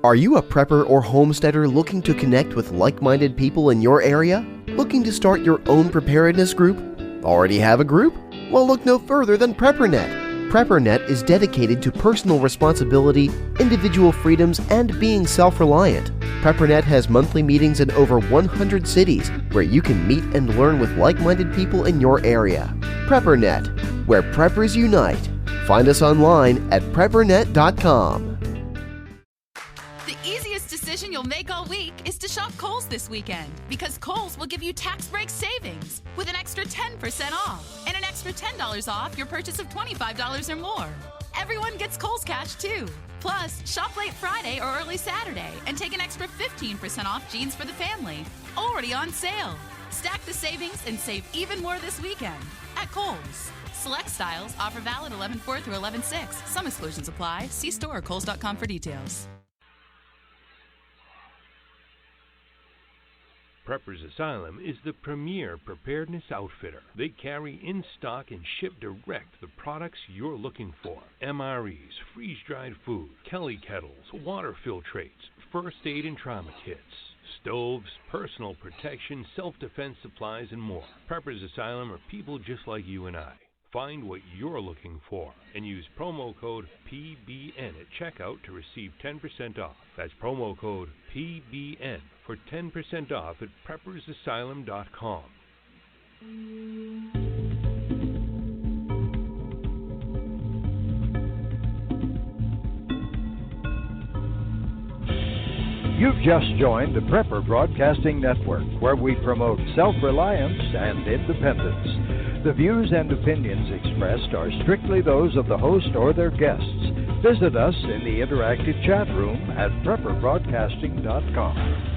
Are you a prepper or homesteader looking to connect with like-minded people in your area? Looking to start your own preparedness group? Already have a group? Well, look no further than PrepperNet. PrepperNet is dedicated to personal responsibility, individual freedoms, and being self-reliant. PrepperNet has monthly meetings in over 100 cities where you can meet and learn with like-minded people in your area. PrepperNet, where preppers unite. Find us online at preppernet.com. The easiest decision you'll make all week is to shop Kohl's this weekend, because Kohl's will give you tax break savings with an extra 10% off and an extra $10 off your purchase of $25 or more. Everyone gets Kohl's cash too. Plus, shop late Friday or early Saturday and take an extra 15% off jeans for the family, already on sale. Stack the savings and save even more this weekend at Kohl's. Select styles, offer valid 11/4 through 11/6. Some exclusions apply. See store or kohls.com for details. Preppers Asylum is the premier preparedness outfitter. They carry in stock and ship direct the products you're looking for. MREs, freeze-dried food, Kelly kettles, water filtrates, first aid and trauma kits, stoves, personal protection, self-defense supplies, and more. Preppers Asylum are people just like you and I. Find what you're looking for and use promo code PBN at checkout to receive 10% off. That's promo code PBN for 10% off at preppersasylum.com. You've just joined the Prepper Broadcasting Network, where we promote self-reliance and independence. The views and opinions expressed are strictly those of the host or their guests. Visit us in the interactive chat room at prepperbroadcasting.com.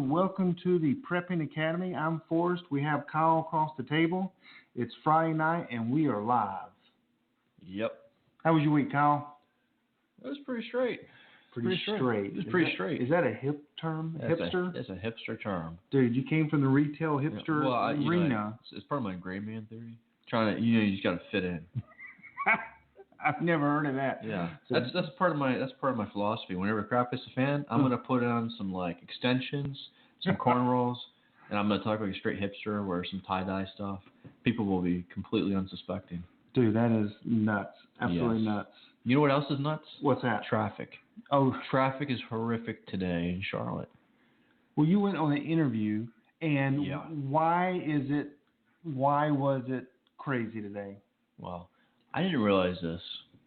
Welcome to the Prepping Academy. I'm Forrest. We have Kyle across the table. It's Friday night and we are live. Yep. How was your week, Kyle? It was pretty straight. Pretty straight. It was pretty straight. Is that a hip term? Hipster? It's a hipster term. Dude, you came from the retail hipster arena. It's part of my gray man theory. Trying to, you just got to fit in. I've never heard of that. Yeah, so that's part of my philosophy. Whenever crap hits a fan, I'm gonna put on some extensions, some cornrows, and I'm gonna talk like a straight hipster, wear some tie-dye stuff. People will be completely unsuspecting. Dude, that is nuts. Absolutely nuts. You know what else is nuts? What's that? Traffic. Oh, traffic is horrific today in Charlotte. Well, you went on an interview, and why was it crazy today? Well, I didn't realize this,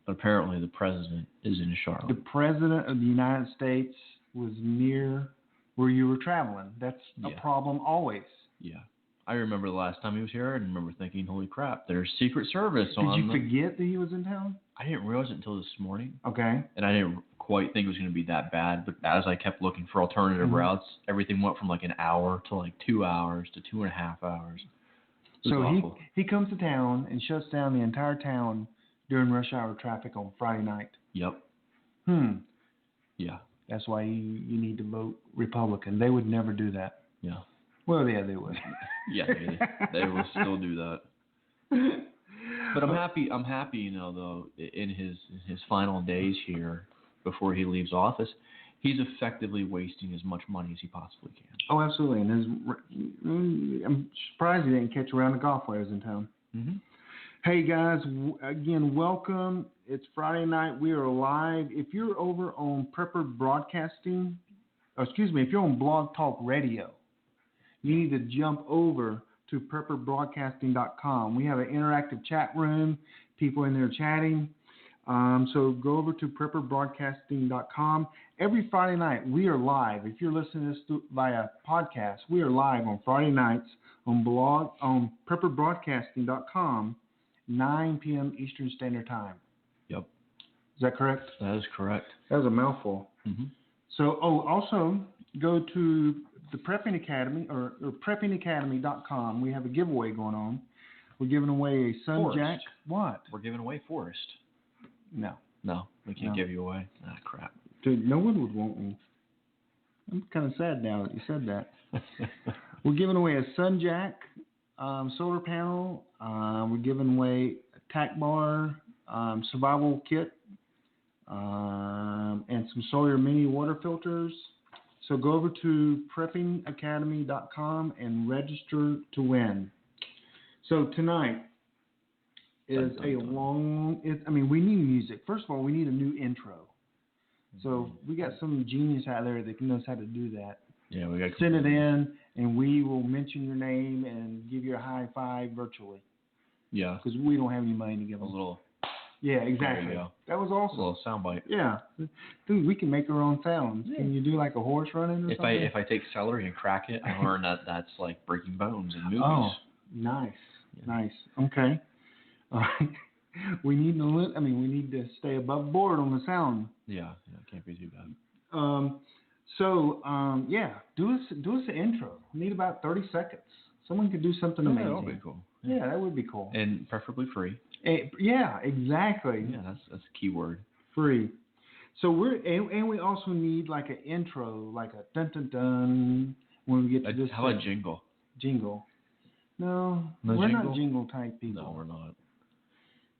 but apparently the president is in Charlotte. The president of the United States was near where you were traveling. That's a problem always. Yeah. I remember the last time he was here and remember thinking, holy crap, there's Secret Service on. Did you forget that he was in town? I didn't realize it until this morning. Okay. And I didn't quite think it was going to be that bad, but as I kept looking for alternative routes, everything went from an hour to 2 hours to 2.5 hours. So he comes to town and shuts down the entire town during rush hour traffic on Friday night. Yep. Yeah. That's why you need to vote Republican. They would never do that. Yeah. Well, yeah, they would. Yeah, they will still do that. But I'm happy, though, in his final days here before he leaves office, he's effectively wasting as much money as he possibly can. Oh, absolutely. And I'm surprised he didn't catch around the golf while he was in town. Mm-hmm. Hey, guys, again, welcome. It's Friday night. We are live. If you're over on Prepper Broadcasting, if you're on Blog Talk Radio, you need to jump over to prepperbroadcasting.com. We have an interactive chat room, people in there chatting. So go over to prepperbroadcasting.com. Every Friday night, we are live. If you're listening to this via podcast, we are live on Friday nights on prepperbroadcasting.com, 9 p.m. Eastern Standard Time. Yep. Is that correct? That is correct. That was a mouthful. Mm-hmm. So, also go to the Prepping Academy or preppingacademy.com. We have a giveaway going on. We're giving away a Sunjack. What? We're giving away Forrest. No, we can't give you away. Ah, crap. dude, no one would want me. I'm kind of sad now that you said that. We're giving away a Sunjack solar panel. We're giving away a tack bar, survival kit, and some Sawyer mini water filters. So go over to preppingacademy.com and register to win. So tonight is we need music. First of all, we need a new intro. So we got some genius out there that knows how to do that. Yeah, we got. Send it in, and we will mention your name and give you a high five virtually. Yeah. Because we don't have any money to give A them. little. Yeah, exactly. There you go. That was A awesome. little soundbite. Yeah, dude, we can make our own sounds. Yeah. Can you do like a horse running or something? If I take celery and crack it, I learn that's like breaking bones in movies. Oh, nice, nice. Okay. All right. We need to stay above board on the sound. Yeah, it can't be too bad. Do us an intro. We need about 30 seconds. Someone could do something amazing. That would be cool. Yeah, that would be cool. And preferably free. Yeah, exactly. Yeah, that's a key word. Free. So we also need like an intro, like a dun dun dun when we get to this. How about jingle? Jingle. No, we're jingle? not jingle type people. No, we're not.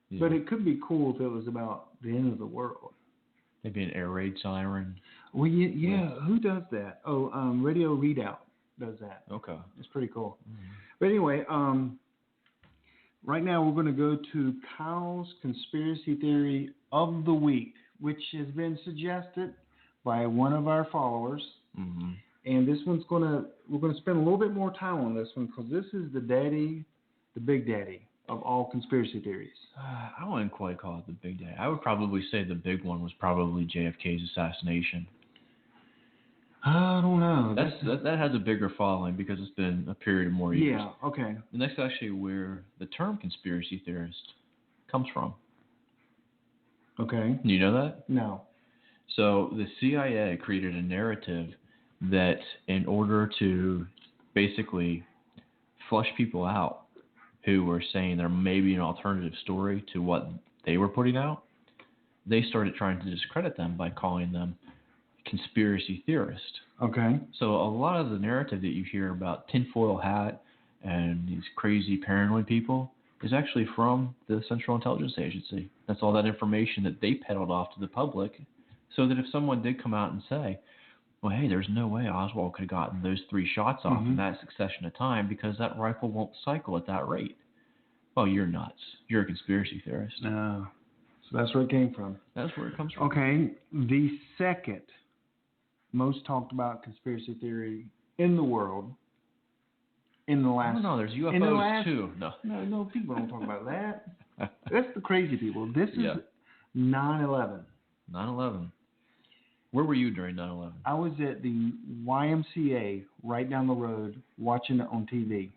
Yeah. But it could be cool if it was about the end of the world. Maybe an air raid siren. Well, yeah. Who does that? Oh, Radio Readout does that. Okay. It's pretty cool. Mm-hmm. But anyway, right now we're going to go to Kyle's Conspiracy Theory of the Week, which has been suggested by one of our followers. Mm-hmm. And this one's we're going to spend a little bit more time on this one because this is the big daddy of all conspiracy theories. I wouldn't quite call it the big day. I would probably say the big one was probably JFK's assassination. I don't know. That has a bigger following because it's been a period of more years. Yeah, okay. And that's actually where the term conspiracy theorist comes from. Okay. You know that? No. So the CIA created a narrative that in order to basically flush people out who were saying there may be an alternative story to what they were putting out, they started trying to discredit them by calling them conspiracy theorists. Okay. So a lot of the narrative that you hear about tinfoil hat and these crazy paranoid people is actually from the Central Intelligence Agency. That's all that information that they peddled off to the public so that if someone did come out and say, well, hey, there's no way Oswald could have gotten those 3 shots off in that succession of time because that rifle won't cycle at that rate. Well, you're nuts. You're a conspiracy theorist. No. So that's where it came from. That's where it comes from. Okay. The second most talked about conspiracy theory in the world in the last... No, there's UFOs too. No, people don't talk about that. That's the crazy people. This is 9/11. 9/11. Where were you during 9/11? I was at the YMCA right down the road watching it on TV,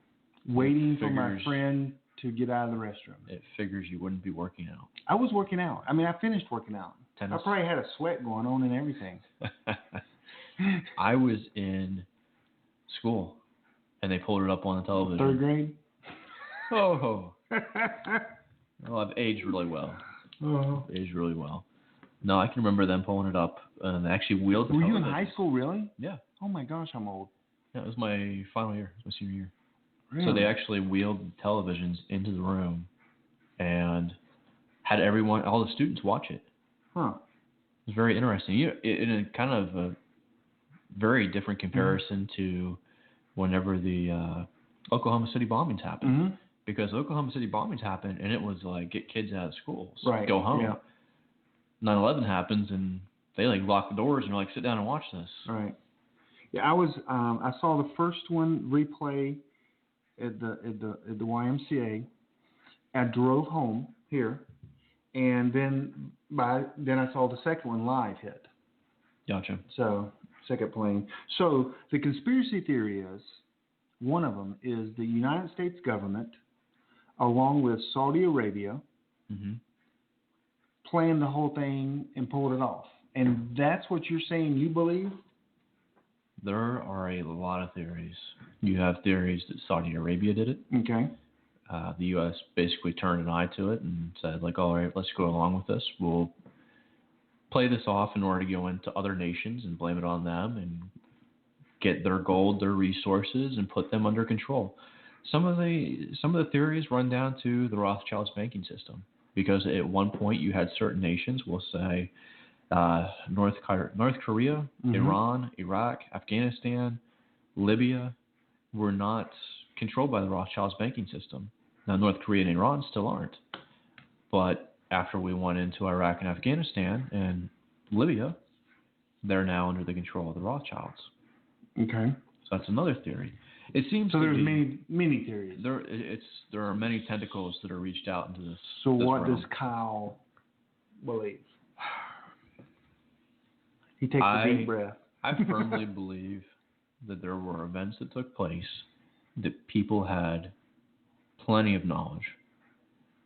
waiting for my friend to get out of the restroom. It figures you wouldn't be working out. I was working out. I mean, I finished working out. Tennis? I probably had a sweat going on and everything. I was in school, and they pulled it up on the television. 3rd grade? Oh. Well, I've aged really well. Aged really well. No, I can remember them pulling it up, and they actually wheeled the television. Were you in high school, really? Yeah. Oh, my gosh, I'm old. Yeah, it was my final year. It was my senior year. Really? So they actually wheeled the televisions into the room and had all the students watch it. Huh. It was very interesting. In a kind of a very different comparison to whenever the Oklahoma City bombings happened. Mm-hmm. Because Oklahoma City bombings happened, and it was like, get kids out of schools. Right. Go home. Yeah. 9/11 happens, and they lock the doors and are like, sit down and watch this. Right. Yeah, I saw the first one replay at the YMCA. I drove home here, and then I saw the second one live hit. Gotcha. So second plane. So the conspiracy theory is One of them is the United States government, along with Saudi Arabia, planned the whole thing and pulled it off. And that's what you're saying you believe? There are a lot of theories. You have theories that Saudi Arabia did it. Okay. The U.S. basically turned an eye to it and said, like, all right, let's go along with this. We'll play this off in order to go into other nations and blame it on them and get their gold, their resources, and put them under control. Some of the theories run down to the Rothschilds banking system, because at one point you had certain nations, we'll say North Korea, Iran, Iraq, Afghanistan, Libya, were not controlled by the Rothschilds banking system. Now, North Korea and Iran still aren't. But after we went into Iraq and Afghanistan and Libya, they're now under the control of the Rothschilds. Okay. So that's another theory. It seems so. to There's be, many theories. There are many tentacles that are reached out into this. So this what realm. does Kyle believe? He takes a deep breath. I firmly believe that there were events that took place that people had plenty of knowledge.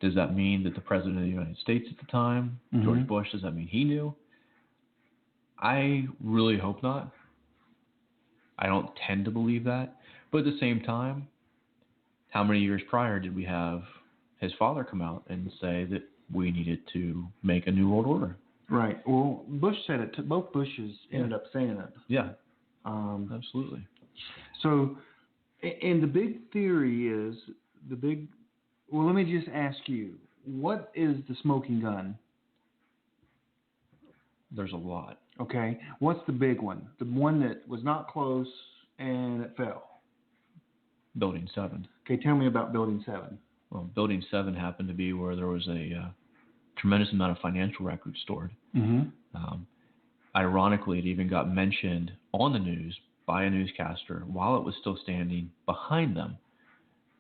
Does that mean that the President of the United States at the time, George Bush, does that mean he knew? I really hope not. I don't tend to believe that. But at the same time, how many years prior did we have his father come out and say that we needed to make a new world order? Right. Well, Bush said it. Both Bushes ended up saying it. Yeah. Absolutely. So, and the big theory is well, let me just ask you, what is the smoking gun? There's a lot. Okay. What's the big one? The one that was not close and it fell? Building 7. Okay, tell me about Building 7. Well, Building 7 happened to be where there was a tremendous amount of financial records stored. Ironically, it even got mentioned on the news by a newscaster while it was still standing behind them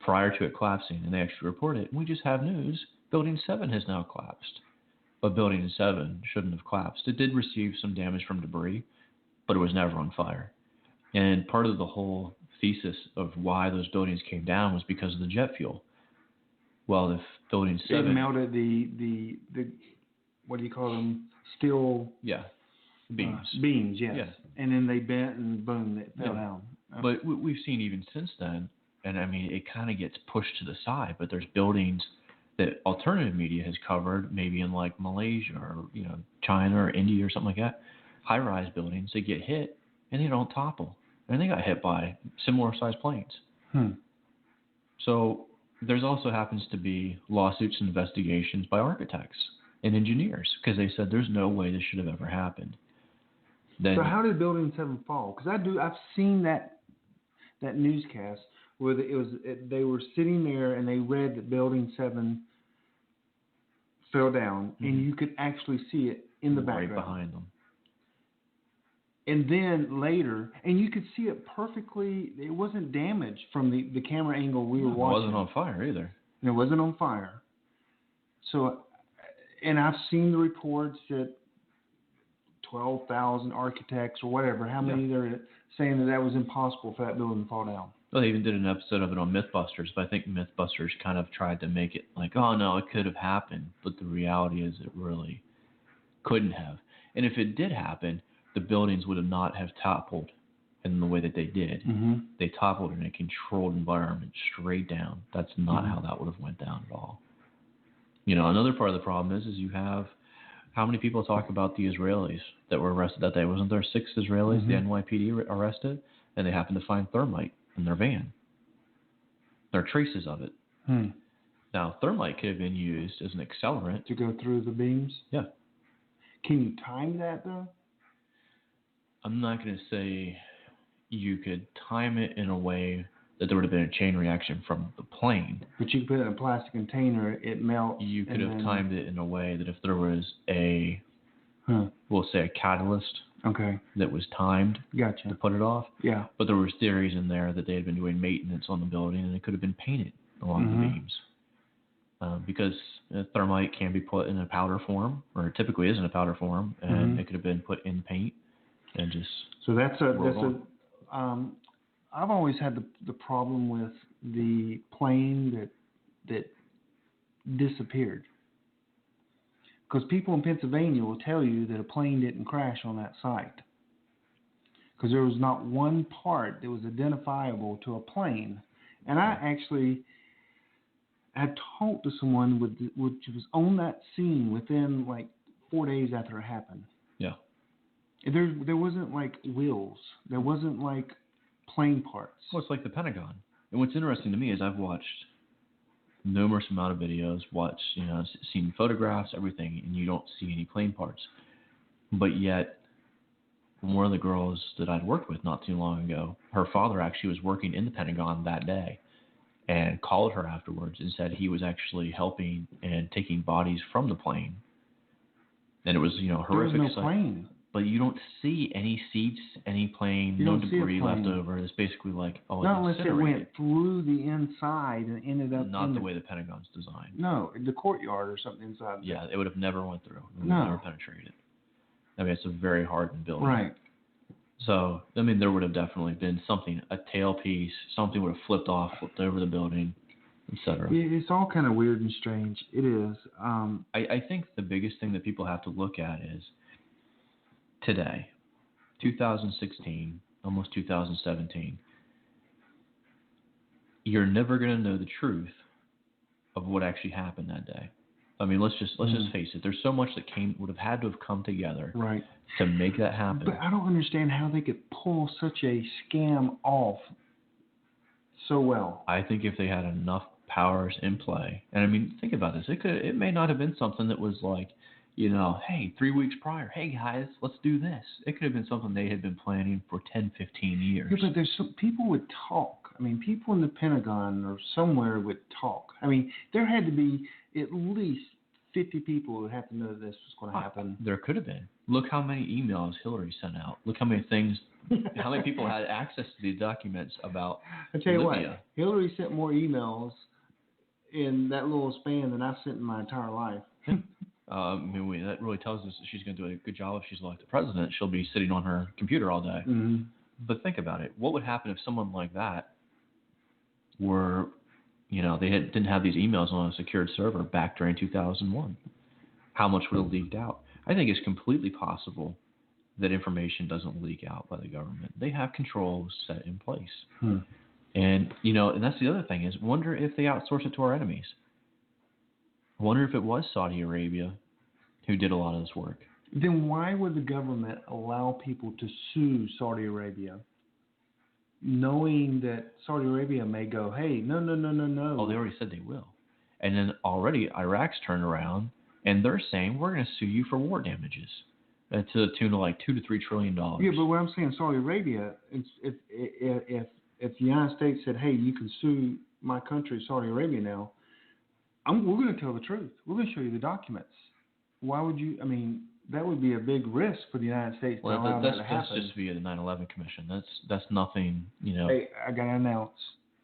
prior to it collapsing. And they actually reported, we just have news, Building 7 has now collapsed. But Building 7 shouldn't have collapsed. It did receive some damage from debris, but it was never on fire. And part of the whole thesis of why those buildings came down was because of the jet fuel. Well, if Building 7... It melted the what do you call them? Steel... Yeah, beams. Beams, yes. Yeah. And then they bent and boom, it fell down. But we've seen even since then, and I mean, it kind of gets pushed to the side, but there's buildings that alternative media has covered, maybe in like Malaysia or China or India or something like that, high-rise buildings, they get hit and they don't topple. And they got hit by similar-sized planes. So there's also happens to be lawsuits and investigations by architects and engineers because they said there's no way this should have ever happened. Then, so how did Building 7 fall? Because I've seen that newscast where they were sitting there and they read that Building 7 fell down, and you could actually see it in the background. Right behind them. And then later, and you could see it perfectly, it wasn't damaged from the camera angle we were watching. It wasn't on fire either. And it wasn't on fire. So, and I've seen the reports that 12,000 architects or whatever, how many they're saying that was impossible for that building to fall down. Well, they even did an episode of it on Mythbusters, but I think Mythbusters kind of tried to make it like, oh no, it could have happened. But the reality is it really couldn't have. And if it did happen, the buildings would have not have toppled in the way that they did. They toppled in a controlled environment straight down. That's not how that would have went down at all. Another part of the problem is you have how many people talk about the Israelis that were arrested that day? Wasn't there 6 Israelis the NYPD arrested? And they happened to find thermite in their van. There are traces of it. Now, thermite could have been used as an accelerant. To go through the beams? Yeah. Can you time that, though? I'm not going to say you could time it in a way that there would have been a chain reaction from the plane. But you could put it in a plastic container, it melts. You could have timed it in a way that if there was we'll say a catalyst that was timed to put it off. Yeah. But there was theories in there that they had been doing maintenance on the building and it could have been painted along the beams. Because thermite can be put in a powder form, or it typically is in a powder form, and it could have been put in paint and just So that's a I've always had the problem with the plane that disappeared. Because people in Pennsylvania will tell you that a plane didn't crash on that site. Because there was not one part that was identifiable to a plane. And I actually had talked to someone which was on that scene within like 4 days after it happened. Yeah. There wasn't like wheels. There wasn't like plane parts. Well, it's like the Pentagon. And what's interesting to me is I've watched numerous amount of videos, seen photographs, everything, and you don't see any plane parts. But yet, one of the girls that I'd worked with not too long ago, her father actually was working in the Pentagon that day and called her afterwards and said he was actually helping and taking bodies from the plane. And it was, horrific. There was no plane. But you don't see any seats, any plane, no debris left over. It's basically like, not unless it went through the inside and ended up. Not the way the Pentagon's designed. No, the courtyard or something inside. Yeah, it would have never went through. It would have never penetrated. I mean, it's a very hardened building. Right. So, I mean, there would have definitely been something, a tailpiece, something would have flipped over the building, etc. It's all kind of weird and strange. It is. I think the biggest thing that people have to look at is today, 2016, almost 2017, you're never going to know the truth of what actually happened that day. I mean, let's just face it. There's so much that would have had to have come together to make that happen. But I don't understand how they could pull such a scam off so well. I think if they had enough powers in play, and I mean, think about this. It may not have been something that was like, hey, 3 weeks prior, hey guys, let's do this. It could have been something they had been planning for 10, 15 years. Yeah, but there's people would talk. I mean, people in the Pentagon or somewhere would talk. I mean, there had to be at least 50 people who would have to know this was going to happen. There could have been. Look how many emails Hillary sent out. Look how many things, how many people had access to these documents about I tell you Libya. what, Hillary sent more emails in that little span than I've sent in my entire life. That really tells us that she's going to do a good job if she's elected president. She'll be sitting on her computer all day. Mm-hmm. But think about it. What would happen if someone like that were, they didn't have these emails on a secured server back during 2001? How much would have leaked out? I think it's completely possible that information doesn't leak out by the government. They have controls set in place. And, and that's the other thing is, wonder if they outsource it to our enemies. I wonder if it was Saudi Arabia who did a lot of this work. Then why would the government allow people to sue Saudi Arabia, knowing that Saudi Arabia may go, hey, no. Oh, they already said they will. And then already Iraq's turned around, and they're saying, we're going to sue you for war damages to the tune of like $2 to $3 trillion. Yeah, but what I'm saying, Saudi Arabia, if the United States said, hey, you can sue my country, Saudi Arabia now, we're going to tell the truth. We're going to show you the documents. Why would you? I mean, that would be a big risk for the United States to allow that to happen. That's just via the 9/11 Commission. That's nothing, Hey, I got to announce,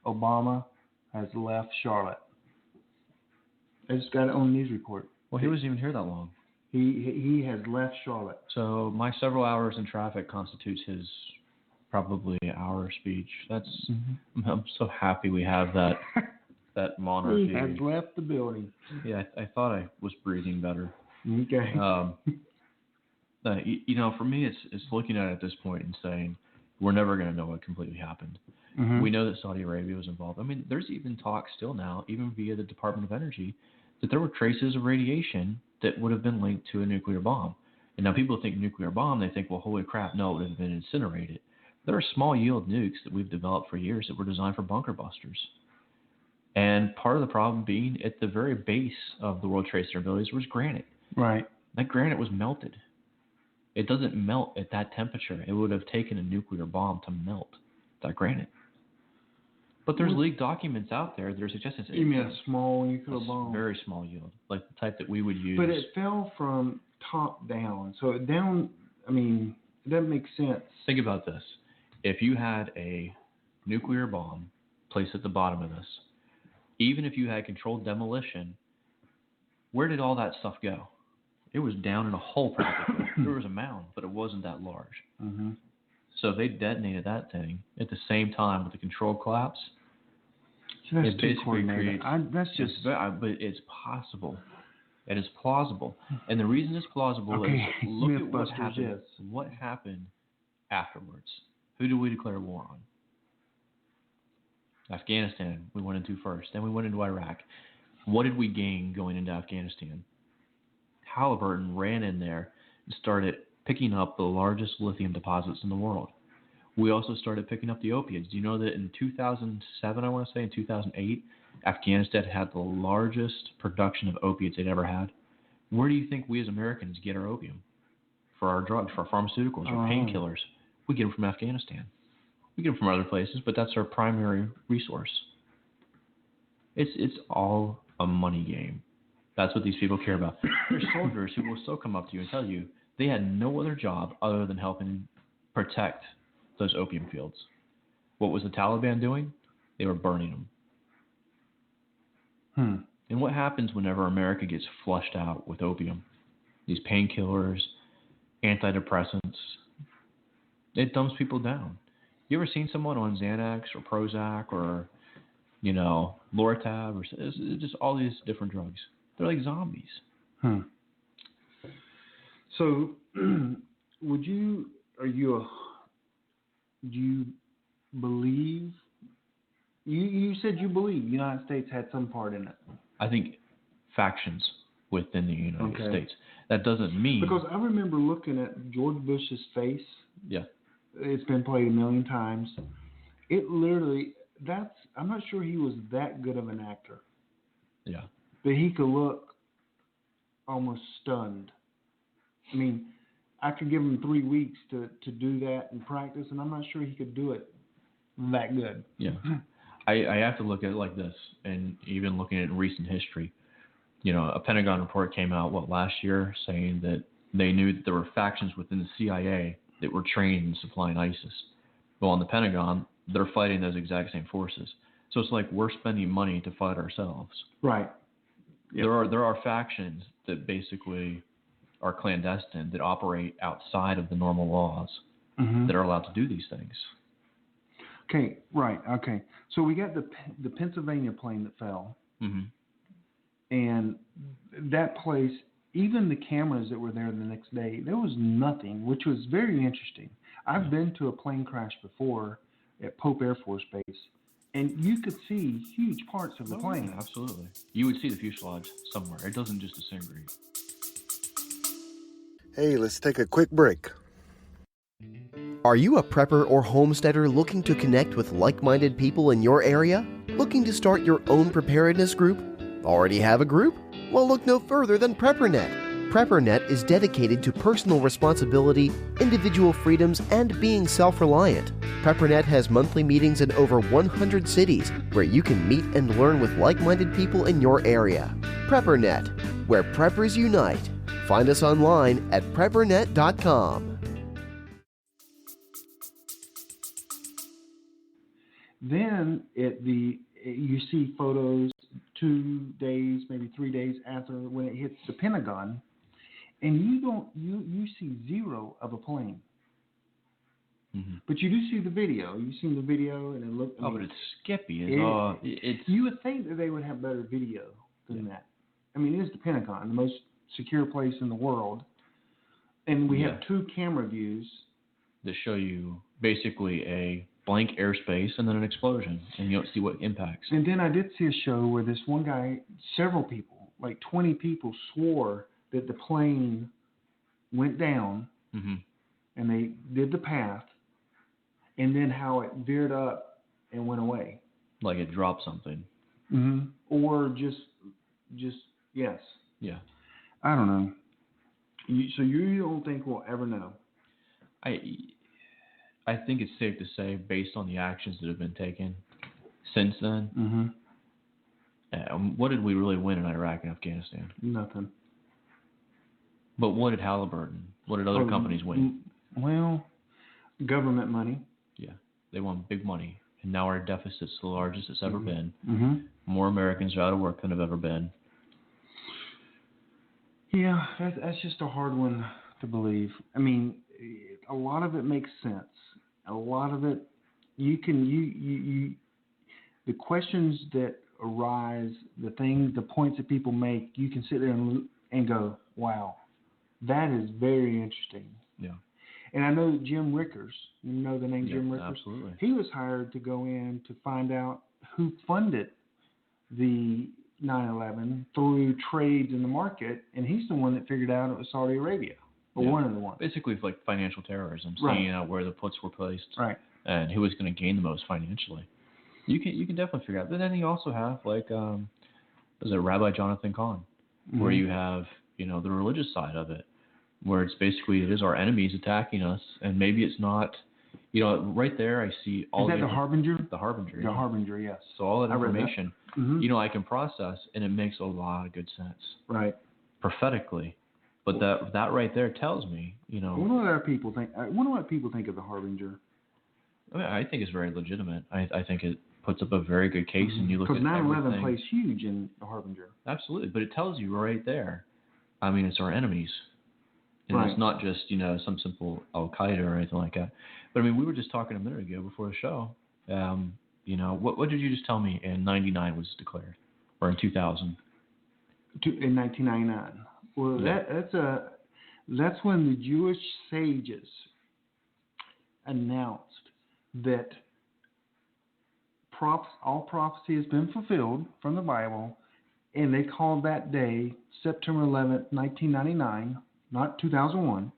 Obama has left Charlotte. I just got it on the news report. Well, he wasn't even here that long. He has left Charlotte. So my several hours in traffic constitutes his probably hour speech. I'm so happy we have that. That monarchy. He has left the building. Yeah, I thought I was breathing better. Okay. For me, it's looking at it at this point and saying we're never going to know what completely happened. Mm-hmm. We know that Saudi Arabia was involved. I mean, there's even talk still now, even via the Department of Energy, that there were traces of radiation that would have been linked to a nuclear bomb. And now people think nuclear bomb, they think, well, holy crap, no, it would have been incinerated. There are small yield nukes that we've developed for years that were designed for bunker busters. And part of the problem being at the very base of the World Trade Center buildings was granite. Right. That granite was melted. It doesn't melt at that temperature. It would have taken a nuclear bomb to melt that granite. But there's leaked documents out there that are suggesting you mean a small nuclear bomb? Very small yield, like the type that we would use. But it fell from top down. So down, I mean, it doesn't make sense. Think about this. If you had a nuclear bomb placed at the bottom of this, even if you had controlled demolition, where did all that stuff go? It was down in a hole practically. There was a mound, but it wasn't that large. Mm-hmm. So if they detonated that thing at the same time with the controlled collapse, So that's it too basically coordinated. creates. That's just But it's possible. It is plausible, and the reason it's plausible is look at what Mythbusters, happened. yes. What happened afterwards? Who did we declare war on? Afghanistan. We went into first. Then we went into Iraq. What did we gain going into Afghanistan? Halliburton ran in there and started picking up the largest lithium deposits in the world. We also started picking up the opiates. Do you know that in 2007, I want to say, in 2008, Afghanistan had the largest production of opiates they'd ever had? Where do you think we as Americans get our opium? For our drugs, for our pharmaceuticals, our painkillers? We get them from Afghanistan. We get them from other places, but that's our primary resource. It's all a money game. That's what these people care about. There's soldiers who will still come up to you and tell you they had no other job other than helping protect those opium fields. What was the Taliban doing? They were burning them. And what happens whenever America gets flushed out with opium? These painkillers, antidepressants, it dumbs people down. You ever seen someone on Xanax or Prozac or, Loratab or just all these different drugs? They're like zombies. So, do you believe, you said you believe the United States had some part in it. I think factions within the United States. That doesn't mean... Because I remember looking at George Bush's face. Yeah. It's been played a million times. It literally, I'm not sure he was that good of an actor. Yeah. But he could look almost stunned. I mean, I could give him 3 weeks to do that and practice, and I'm not sure he could do it that good. Yeah. I have to look at it like this, and even looking at recent history, a Pentagon report came out, last year, saying that they knew that there were factions within the CIA that were trained in supplying ISIS. Well, in the Pentagon, they're fighting those exact same forces. So it's like we're spending money to fight ourselves. Right. Yep. There are factions that basically are clandestine, that operate outside of the normal laws, that are allowed to do these things. Okay, right. Okay. So we got the Pennsylvania plane that fell. And that place, even the cameras that were there the next day, there was nothing, which was very interesting. I've been to a plane crash before at Pope Air Force Base, and you could see huge parts of the plane. Yeah, absolutely. You would see the fuselage somewhere. It doesn't just disintegrate. Hey, let's take a quick break. Are you a prepper or homesteader looking to connect with like-minded people in your area? Looking to start your own preparedness group? Already have a group? Well, look no further than PrepperNet. PrepperNet is dedicated to personal responsibility, individual freedoms, and being self-reliant. PrepperNet has monthly meetings in over 100 cities where you can meet and learn with like-minded people in your area. PrepperNet, where preppers unite. Find us online at preppernet.com. Then you see photos 2 days, maybe 3 days after when it hits the Pentagon, and you see zero of a plane. But you do see the video. You've seen the video, and it looked. But it's skippy. You would think that they would have better video than that. I mean, it is the Pentagon, the most secure place in the world, and we have 2 camera views that show you basically a blank airspace and then an explosion, and you don't see what impacts. And then I did see a show where this one guy, several people, like 20 people, swore that the plane went down, and they did the path, and then how it veered up and went away. Like it dropped something. Or just yes. Yeah. I don't know. So you don't think we'll ever know? I think it's safe to say, based on the actions that have been taken since then, what did we really win in Iraq and Afghanistan? Nothing. But what did Halliburton? What did other companies win? Well, government money. Yeah, they won big money, and now our deficit's the largest it's ever been. More Americans are out of work than have ever been. Yeah, that's just a hard one to believe. I mean, a lot of it makes sense. a lot of it, you the questions that arise, the points that people make, you can sit there and go, wow, that is very interesting. Yeah. And I know Jim Rickers, you know the name Jim Rickers? Absolutely. He was hired to go in to find out who funded the 9/11 through trades in the market, and he's the one that figured out it was Saudi Arabia, or one of the ones. Basically, it's like financial terrorism, Right. seeing out where the puts were placed, Right. and who was going to gain the most financially. You can definitely figure out. But then you also have was it Rabbi Jonathan Cahn, where you have the religious side of it, where it's basically it is our enemies attacking us, and maybe it's not. Right there I see all. Is that the Harbinger? The Harbinger. The Harbinger, yes. So all that information, I can process, and it makes a lot of good sense. Right. Prophetically, but that right there tells me, I wonder what other people think. I wonder what people think of the Harbinger. I mean, I think it's very legitimate. I think it puts up a very good case, and you look at because 9/11 everything. plays huge in the Harbinger. Absolutely, but it tells you right there. I mean, it's our enemies, and Right. it's not just some simple Al Qaeda or anything like that. But I mean, we were just talking a minute ago before the show. What did you just tell me in '99 was declared, or in 2000? In 1999. Well, that's when the Jewish sages announced that all prophecy has been fulfilled from the Bible, and they called that day September 11th, 1999, not 2001,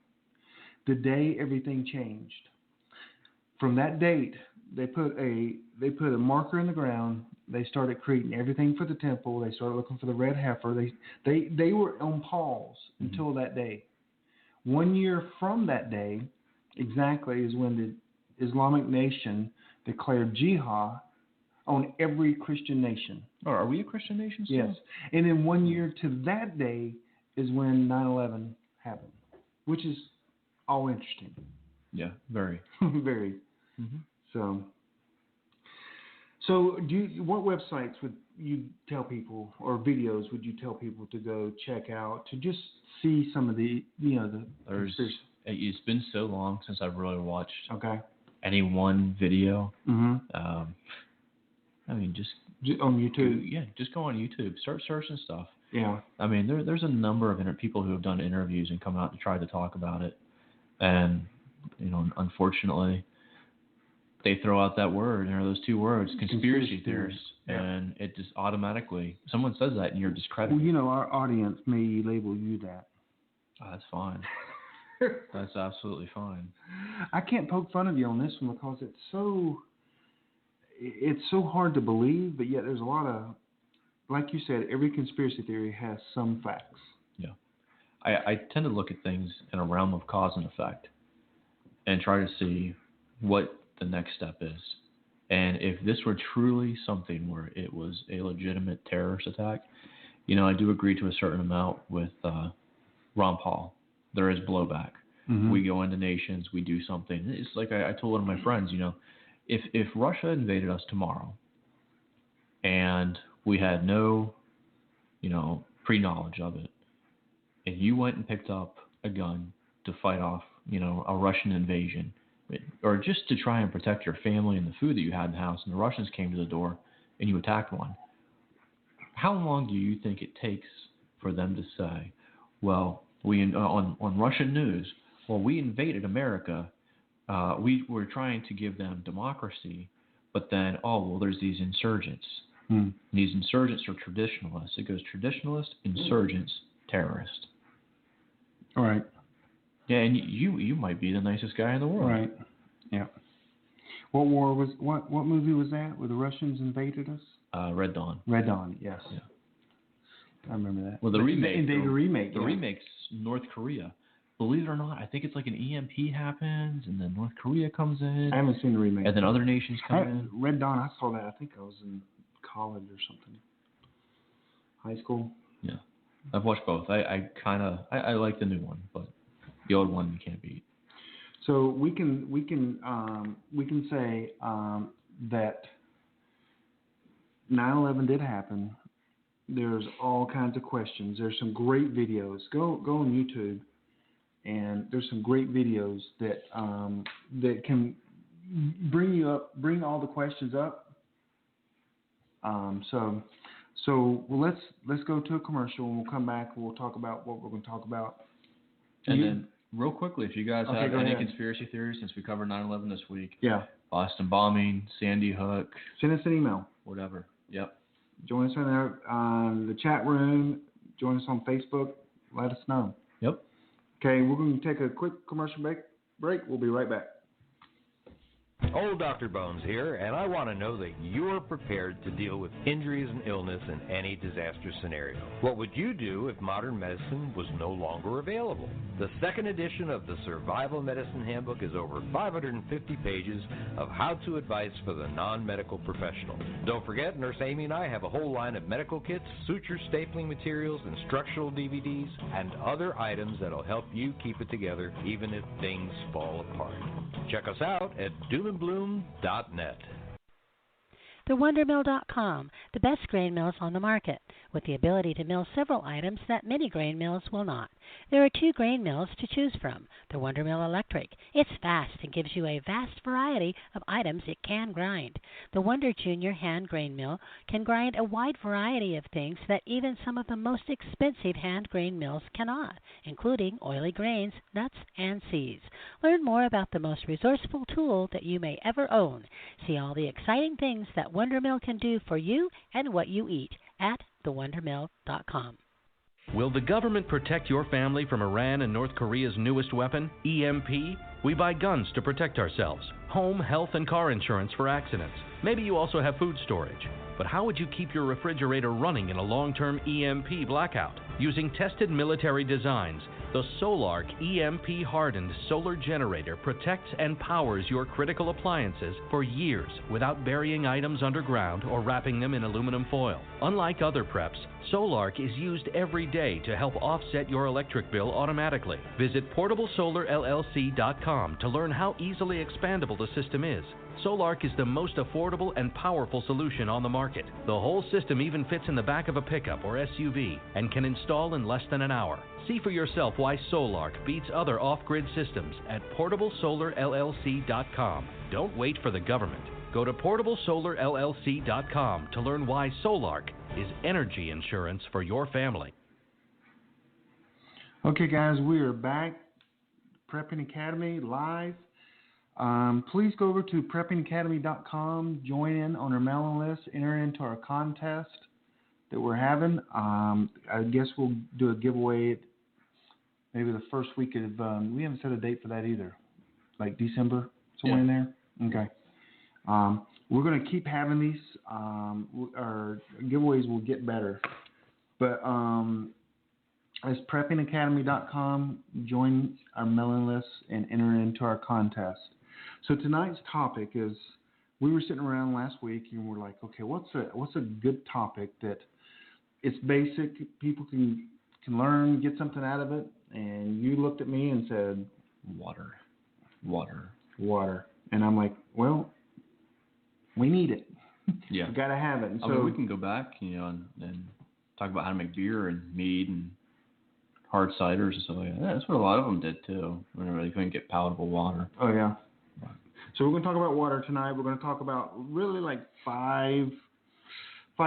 the day everything changed. From that date, they put a marker in the ground. They started creating everything for the temple. They started looking for the red heifer. They were on pause until that day. 1 year from that day, exactly, is when the Islamic nation declared jihad on every Christian nation. Oh, are we a Christian nation still? Yes. And then 1 year to that day is when 9/11 happened, which is all interesting. Yeah, very. Very. Mm-hmm. So what websites would you tell people, or videos would you tell people to go check out to just see some of the, It's been so long since I've really watched okay. any one video. Mm-hmm. I mean, just on YouTube. Just go on YouTube, start searching stuff. Yeah. I mean, there's a number of people who have done interviews and come out to try to talk about it, and unfortunately, they throw out that word, those two words, conspiracy theorists, and it just automatically, someone says that and you're discredited. Well, our audience may label you that. Oh, that's fine. That's absolutely fine. I can't poke fun of you on this one because it's so hard to believe, but yet there's a lot of, like you said, every conspiracy theory has some facts. Yeah. I tend to look at things in a realm of cause and effect and try to see what the next step is. And if this were truly something where it was a legitimate terrorist attack, I do agree to a certain amount with Ron Paul. There is blowback. Mm-hmm. We go into nations, we do something. It's like I told one of my friends, if Russia invaded us tomorrow and we had no, pre-knowledge of it, and you went and picked up a gun to fight off, a Russian invasion, or just to try and protect your family and the food that you had in the house, and the Russians came to the door and you attacked one, how long do you think it takes for them to say, well, on Russian news, well, we invaded America, we were trying to give them democracy, but then, there's these insurgents. These insurgents are traditionalists. It goes traditionalist, insurgents, terrorist. All right. Yeah, and you might be the nicest guy in the world. Right. Yeah. What movie was that where the Russians invaded us? Red Dawn. Red Dawn, yes. Yeah. I remember that. Well, the remake. The remake's North Korea. Believe it or not, I think it's like an EMP happens, and then North Korea comes in. I haven't seen the remake. And then other nations come in. Red Dawn, I saw that. I think I was in college or something. High school. Yeah. I've watched both. I like the new one, but the old one you can't beat. So we can say that 9/11 did happen. There's all kinds of questions. There's some great videos. Go on YouTube, and there's some great videos that bring all the questions up. So let's go to a commercial, and we'll come back. We'll talk about what we're going to talk about. Then, real quickly, if you guys have go any ahead. conspiracy theories, since we covered 9/11 this week, Yeah. Boston bombing, Sandy Hook, Send us an email. whatever. Yep. Join us in the chat room. Join us on Facebook. Let us know. Yep. Okay, we're going to take a quick commercial break. We'll be right back. Old Dr. Bones here, and I want to know that you're prepared to deal with injuries and illness in any disaster scenario. What would you do if modern medicine was no longer available? The second edition of the Survival Medicine Handbook is over 550 pages of how-to advice for the non-medical professional. Don't forget, Nurse Amy and I have a whole line of medical kits, suture stapling materials, instructional DVDs, and other items that'll help you keep it together even if things fall apart. Check us out at doomandbloom.net. TheWonderMill.com, the best grain mills on the market, with the ability to mill several items that many grain mills will not. There are 2 grain mills to choose from. The Wonder Mill Electric. It's fast and gives you a vast variety of items it can grind. The Wonder Junior Hand Grain Mill can grind a wide variety of things that even some of the most expensive hand grain mills cannot, including oily grains, nuts, and seeds. Learn more about the most resourceful tool that you may ever own. See all the exciting things that Wonder Mill can do for you and what you eat at thewondermill.com. Will the government protect your family from Iran and North Korea's newest weapon, EMP? We buy guns to protect ourselves, home, health, and car insurance for accidents. Maybe you also have food storage. But how would you keep your refrigerator running in a long-term EMP blackout? Using tested military designs, the Solark EMP-hardened solar generator protects and powers your critical appliances for years without burying items underground or wrapping them in aluminum foil. Unlike other preps, Solark is used every day to help offset your electric bill automatically. Visit PortableSolarLLC.com to learn how easily expandable the system is. Solark is the most affordable and powerful solution on the market. The whole system even fits in the back of a pickup or SUV and can install in less than an hour. See for yourself why Solark beats other off-grid systems at PortableSolarLLC.com. Don't wait for the government. Go to PortableSolarLLC.com to learn why Solark is energy insurance for your family. Okay, guys, we are back. Prepping Academy live. Please go over to preppingacademy.com, join in on our mailing list, enter into our contest that we're having. I guess we'll do a giveaway maybe the first week of, we haven't set a date for that either, like December, somewhere in there? Okay. We're going to keep having these. Our giveaways will get better. But it's preppingacademy.com, join our mailing list, and enter into our contest. So tonight's topic is, we were sitting around last week and we're like, okay, what's a good topic that it's basic, people can learn, get something out of it, and you looked at me and said, water. And I'm like, well, we need it. Yeah. We got to have it. And I mean, we can go back, and talk about how to make beer and mead and hard ciders and stuff like that. That's what a lot of them did too, whenever they couldn't get palatable water. Oh, yeah. So we're going to talk about water tonight. We're going to talk about really like five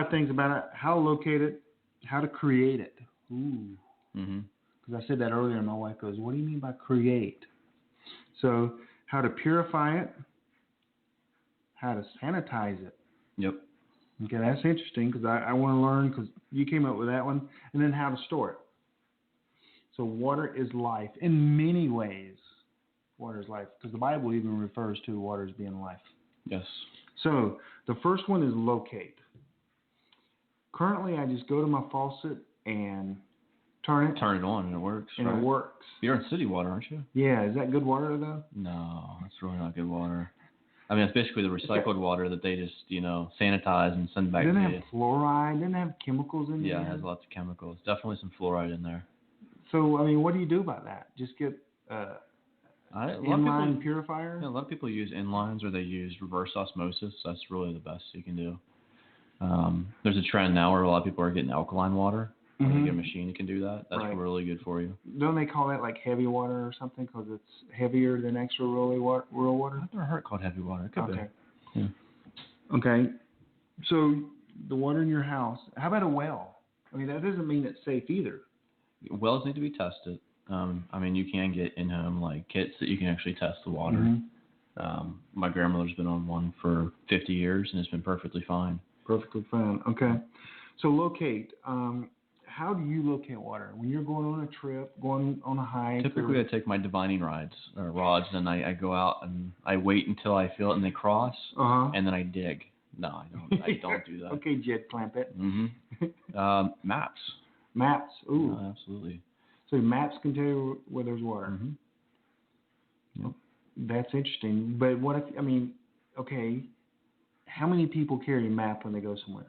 things about it: how to locate it, how to create it. Ooh. Because I said that earlier, and my wife goes, "What do you mean by create?" So how to purify it, how to sanitize it. Yep. Okay, that's interesting because I want to learn, because you came up with that one, and then how to store it. So water is life in many ways. Water is life, because the Bible even refers to water as being life. Yes. So the first one is locate. Currently, I just go to my faucet and turn it on, and it works. And right? It works. You're in city water, aren't you? Yeah. Is that good water though? No, it's really not good water. I mean, it's basically the recycled water that they just, sanitize and send back to you. Doesn't it have fluoride? Doesn't it have chemicals in there? Yeah, it has lots of chemicals. Definitely some fluoride in there. So, I mean, what do you do about that? Just get inline purifier? Yeah, a lot of people use inlines, or they use reverse osmosis. That's really the best you can do. There's a trend now where a lot of people are getting alkaline water. When you get a machine that can do that, that's Right. really good for you. Don't they call that like heavy water or something because it's heavier than extra rural water? I've never heard it called heavy water. It could Okay. be. Yeah. Okay. So the water in your house, how about a well? I mean, that doesn't mean it's safe either. Wells need to be tested. I mean, you can get in-home like kits that you can actually test the water. Mm-hmm. My grandmother's been on one for 50 years and it's been perfectly fine. Perfectly fine. Okay. So locate. How do you locate water when you're going on a trip, going on a hike? Typically, I take my divining rods, and I go out and I wait until I feel it and they cross, and then I dig. No, I don't. I don't do that. Okay, Jed Clampett. Mm-hmm. Maps. Maps. Ooh. Absolutely. So maps can tell you where there's water. Mm-hmm. Yep. That's interesting. But what if, I mean, okay, how many people carry a map when they go somewhere?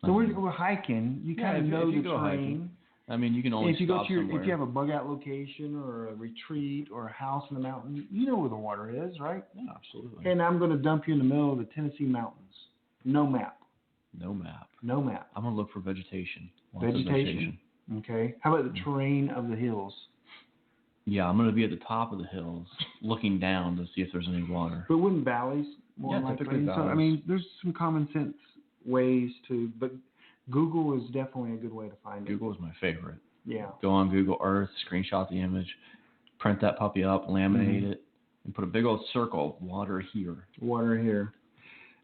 So we're hiking. You kind of know the terrain. Hiking, I mean, you can always stop somewhere. If you have a bug out location or a retreat or a house in the mountain, you know where the water is, right? Yeah, absolutely. And I'm going to dump you in the middle of the Tennessee mountains. No map. No map. No map. I'm going to look for vegetation. Vegetation. Okay. How about the terrain of the hills? Yeah, I'm going to be at the top of the hills looking down to see if there's any water. But wouldn't valleys more likely? Typically valleys. So, I mean, there's some common sense ways to, but Google is definitely a good way to find it. Google is my favorite. Yeah. Go on Google Earth, screenshot the image, print that puppy up, laminate it, and put a big old circle, water here. Water here.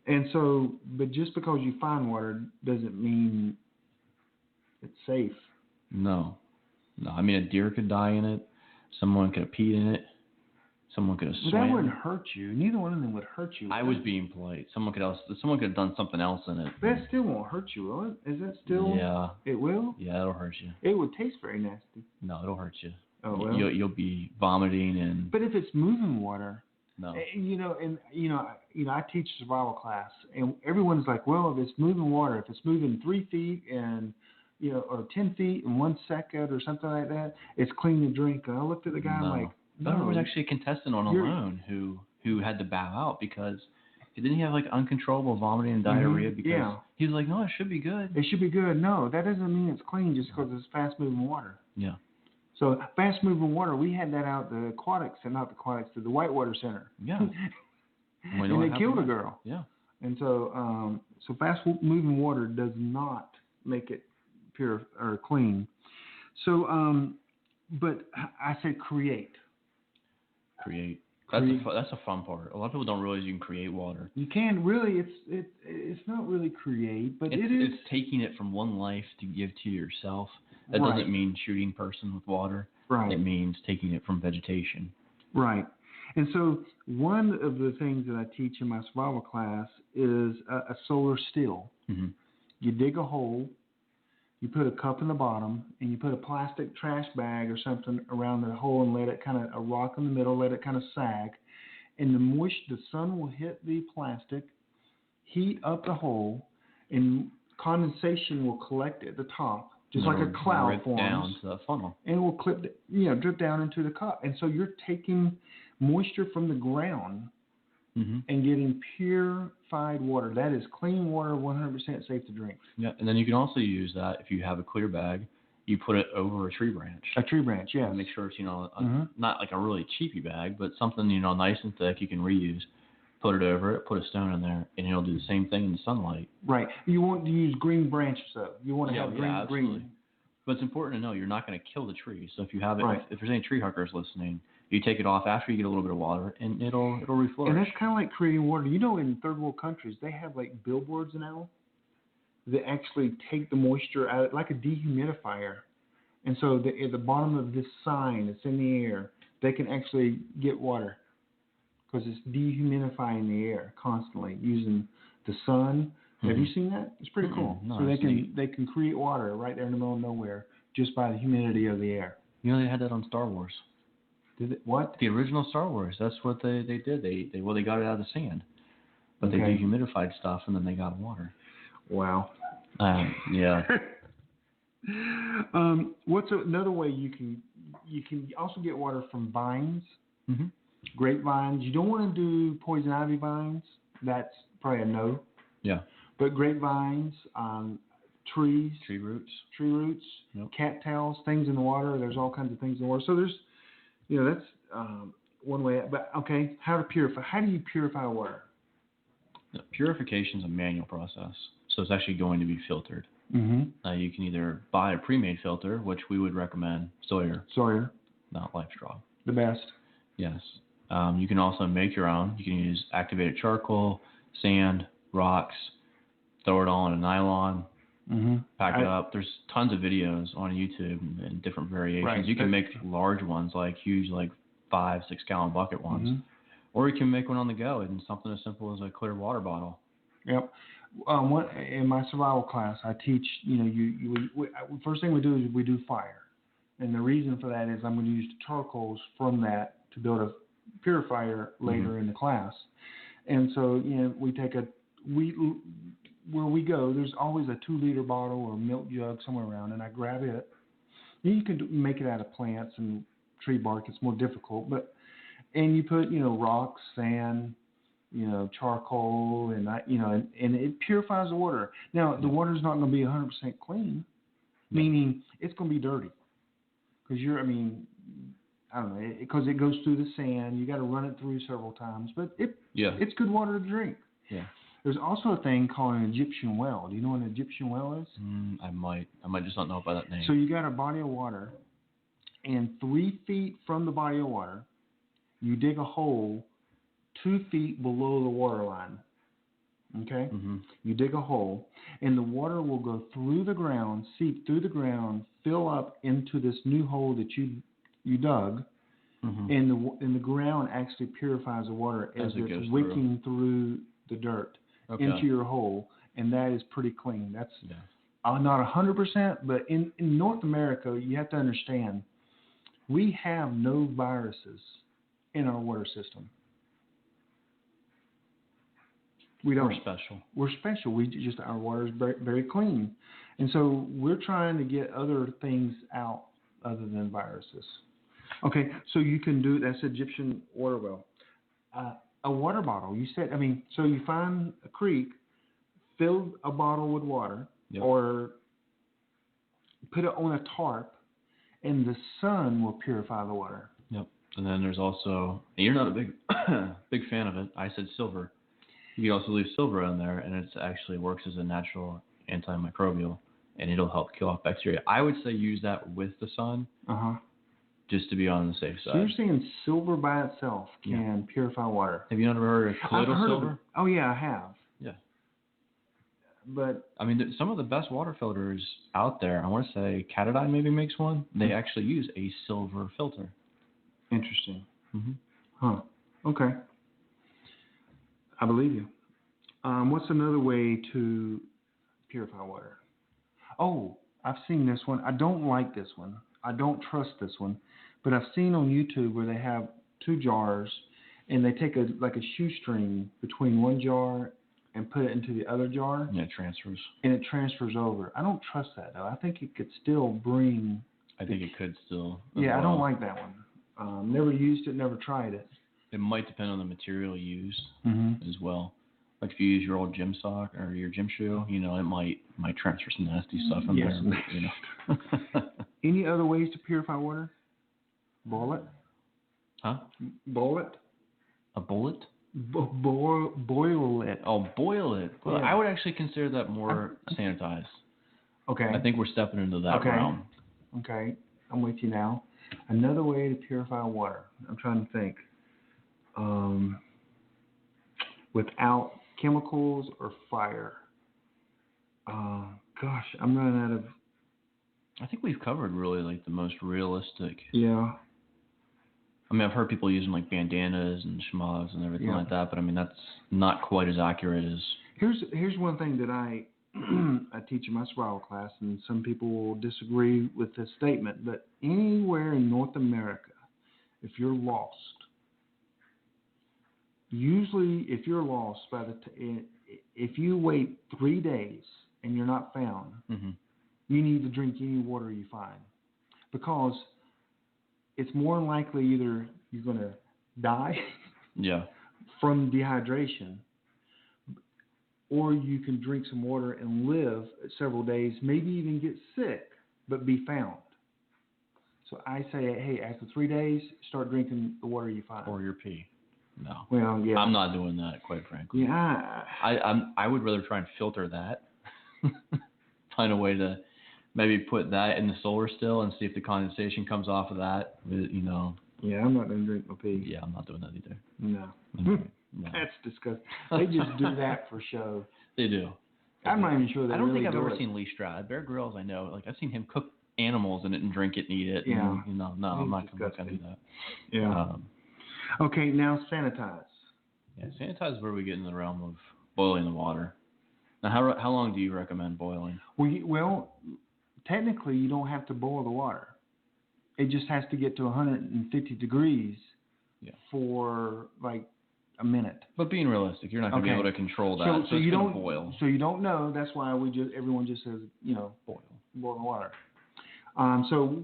And so, but just because you find water doesn't mean it's safe. No. I mean, a deer could die in it. Someone could have peed in it. Someone could have swam. That wouldn't hurt you. Neither one of them would hurt you. I was being polite. Someone could have done something else in it. That still won't hurt you, will it? Is that still? Yeah. It will? Yeah, it'll hurt you. It would taste very nasty. No, it'll hurt you. Oh, well. You'll be vomiting and. But if it's moving water. No. I teach survival class, and everyone's like, well, if it's moving water, if it's moving 3 feet and, or 10 feet in 1 second or something like that, it's clean to drink. And I looked at the guy, I'm like, no. There was actually a contestant on Alone who had to bow out because didn't he have like uncontrollable vomiting and diarrhea because he was like, no, it should be good. It should be good. No, that doesn't mean it's clean just because it's fast moving water. Yeah. So fast moving water, we had that out the the Whitewater Center. Yeah. And they killed a girl. Yeah. And so so fast moving water does not make it pure or clean. So but I said create. That's a fun part. A lot of people don't realize you can create water. You can really. It's not really create, but it's taking it from one life to give to yourself. That doesn't mean shooting person with water. Right. It means taking it from vegetation. Right. And so one of the things that I teach in my survival class is a solar still. Mm-hmm. You dig a hole. You put a cup in the bottom, and you put a plastic trash bag or something around the hole and let it a rock in the middle, let it kind of sag. And the sun will hit the plastic, heat up the hole, and condensation will collect at the top, just like a cloud forms. Down to the funnel. And it will drip down into the cup. And so you're taking moisture from the ground and getting purified water. That is clean water, 100% safe to drink. Yeah, and then you can also use that if you have a clear bag. You put it over a tree branch. A tree branch, yes. Make sure it's not like a really cheapy bag, but something nice and thick you can reuse. Put it over it, put a stone in there, and it'll do the same thing in the sunlight. Right. You want to use green branches though. You want to have green. But it's important to know you're not going to kill the tree. So if you have it, if there's any tree huggers listening, you take it off after you get a little bit of water, and it'll reflourish. And that's kind of like creating water. In third world countries, they have like billboards now that actually take the moisture out, like a dehumidifier. And so at the bottom of this sign that's in the air, they can actually get water because it's dehumidifying the air constantly using the sun. Have you seen that? It's pretty cool. No, so they can create water right there in the middle of nowhere just by the humidity of the air. They had that on Star Wars. Did it? What? The original Star Wars. That's what they did. They got it out of the sand, but they dehumidified stuff and then they got water. Wow. Yeah. What's another way you can also get water from vines? Mm-hmm. Grapevines. You don't want to do poison ivy vines. That's probably a no. Yeah. But grapevines, trees, Tree roots. Yep. cattails, things in the water. There's all kinds of things in the water. So there's, that's one way. But okay, how to purify? How do you purify water? Purification is a manual process, so it's actually going to be filtered. Mm-hmm. You can either buy a pre-made filter, which we would recommend Sawyer, not LifeStraw. The best. Yes. You can also make your own. You can use activated charcoal, sand, rocks, throw it all in a nylon, pack it up. There's tons of videos on YouTube and different variations. Right. You can make large ones, like huge, like 5-6 gallon bucket ones, or you can make one on the go in something as simple as a clear water bottle. Yep. In my survival class, I teach. First thing we do is we do fire, and the reason for that is I'm going to use the charcoals from that to build a purifier later in the class. And so, we take where we go, there's always a 2-liter bottle or milk jug somewhere around, and I grab it. You can make it out of plants and tree bark. It's more difficult, and you put, rocks, sand, charcoal, and and it purifies the water. Now, the water's not going to be 100% clean, meaning it's going to be dirty, because I don't know, because it goes through the sand. You got to run it through several times, but it's good water to drink. Yeah. There's also a thing called an Egyptian well. Do you know what an Egyptian well is? I might just not know by that name. So you got a body of water, and 3 feet from the body of water, you dig a hole 2 feet below the water line. Okay? You dig a hole, and the water will go through the ground, seep through the ground, fill up into this new hole that you dug, and the ground actually purifies the water as it's wicking through the dirt into your hole, and that is pretty clean. That's not 100%, but in North America, you have to understand, we have no viruses in our water system. We don't. We're special. Our water is very, very clean, and so we're trying to get other things out other than viruses. Okay, so you can do that's Egyptian water well. A water bottle. You said, so you find a creek, fill a bottle with water, or put it on a tarp, and the sun will purify the water. Yep. And then there's also, you're not a big fan of it. I said silver. You can also leave silver in there, and it actually works as a natural antimicrobial, and it'll help kill off bacteria. I would say use that with the sun. Just to be on the safe side. So you're saying silver by itself can purify water? Have you never heard of colloidal silver? Oh, yeah, I have. Yeah. But some of the best water filters out there, I want to say Katadyn maybe makes one. They actually use a silver filter. Interesting. Okay. I believe you. What's another way to purify water? Oh, I've seen this one. I don't like this one. I don't trust this one, but I've seen on YouTube where they have 2 jars, and they take a shoestring between one jar and put it into the other jar. Yeah, it transfers. And it transfers over. I don't trust that, though. I think it could still bring... I think it could still. Yeah, I don't like that one. Never used it, never tried it. It might depend on the material used as well. Like if you use your old gym sock or your gym shoe, it might transfer some nasty stuff in there. Any other ways to purify water? Boil it. Huh? Boil it. A bullet? Boil it. Oh, boil it. Well, I would actually consider that more sanitized. Okay. I think we're stepping into that realm. Okay. I'm with you now. Another way to purify water. I'm trying to think. Without chemicals or fire. Gosh, I'm running out of... I think we've covered really the most realistic. Yeah. I've heard people using bandanas and shmooths and everything like that, but that's not quite as accurate as... Here's one thing that I teach in my survival class, and some people will disagree with this statement, but anywhere in North America, if you're lost, usually if you're lost, if you wait 3 days and you're not found, you need to drink any water you find, because it's more than likely either you're going to die from dehydration, or you can drink some water and live several days, maybe even get sick, but be found. So I say, hey, after 3 days, start drinking the water you find. Or your pee. No. Well, yeah. I'm not doing that, quite frankly. Yeah. I would rather try and filter that. Find a way to maybe put that in the solar still and see if the condensation comes off of that. You know. Yeah, I'm not going to drink my pee. Yeah, I'm not doing that either. No. No. That's disgusting. They just do that for show. They do. I'm not even sure they I don't really think I've do ever it. seen Lee Stroud. Bear Grylls, I know. Like, I've seen him cook animals in it and drink it and eat it. Yeah. And, no, I'm not going to do that. Yeah. Okay, now sanitize. Yeah, sanitize is where we get in the realm of boiling the water. Now, how long do you recommend boiling? Well, technically, you don't have to boil the water. It just has to get to 150 degrees for like a minute. But being realistic, you're not going to be able to control that. So you don't boil. So you don't know. That's why everyone just says, boil the water. So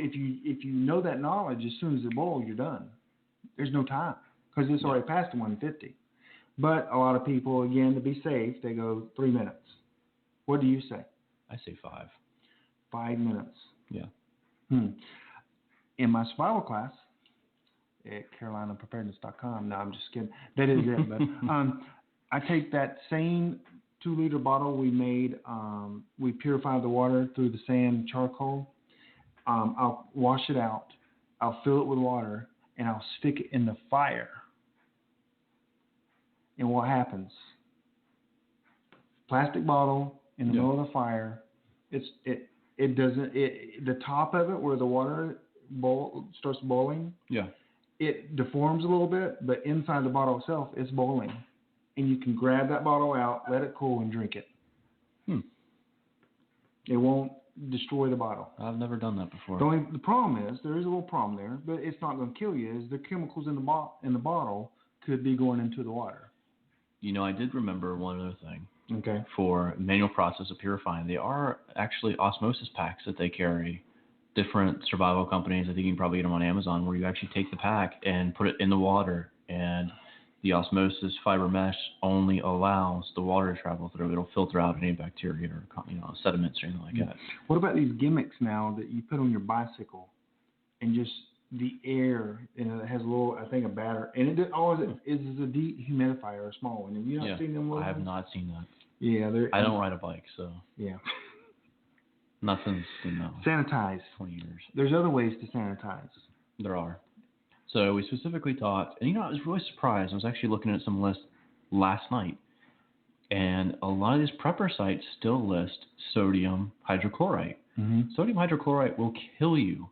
if you know that knowledge, as soon as it boils, you're done. There's no time because it's already past the 150. But a lot of people, again, to be safe, they go 3 minutes. What do you say? I say 5. 5 minutes. Yeah. In my survival class at CarolinaPreparedness.com. No, I'm just kidding. That is it. But I take that same 2-liter bottle we made. We purified the water through the sand charcoal. I'll wash it out. I'll fill it with water, and I'll stick it in the fire. And what happens? Plastic bottle in the middle of the fire. The top of it where the water starts boiling. Yeah. It deforms a little bit, but inside the bottle itself, it's boiling, and you can grab that bottle out, let it cool, and drink it. It won't destroy the bottle. I've never done that before. The problem is there is a little problem there, but it's not going to kill you. Is the chemicals in the bottle could be going into the water. I did remember one other thing. Okay. For manual process of purifying, they are actually osmosis packs that they carry. Different survival companies, I think you can probably get them on Amazon, where you actually take the pack and put it in the water, and the osmosis fiber mesh only allows the water to travel through. It'll filter out any bacteria or sediments or anything like that. What about these gimmicks now that you put on your bicycle, and just the air, it has a little, I think, a battery, and it is a dehumidifier, a small one. Have you not seen them? I have not seen that. Yeah, I don't ride a bike, so yeah. Not since sanitize. 20 years. There's other ways to sanitize. There are. So we specifically talked, and I was really surprised. I was actually looking at some lists last night, and a lot of these prepper sites still list sodium hydrochlorite. Mm-hmm. Sodium hydrochlorite will kill you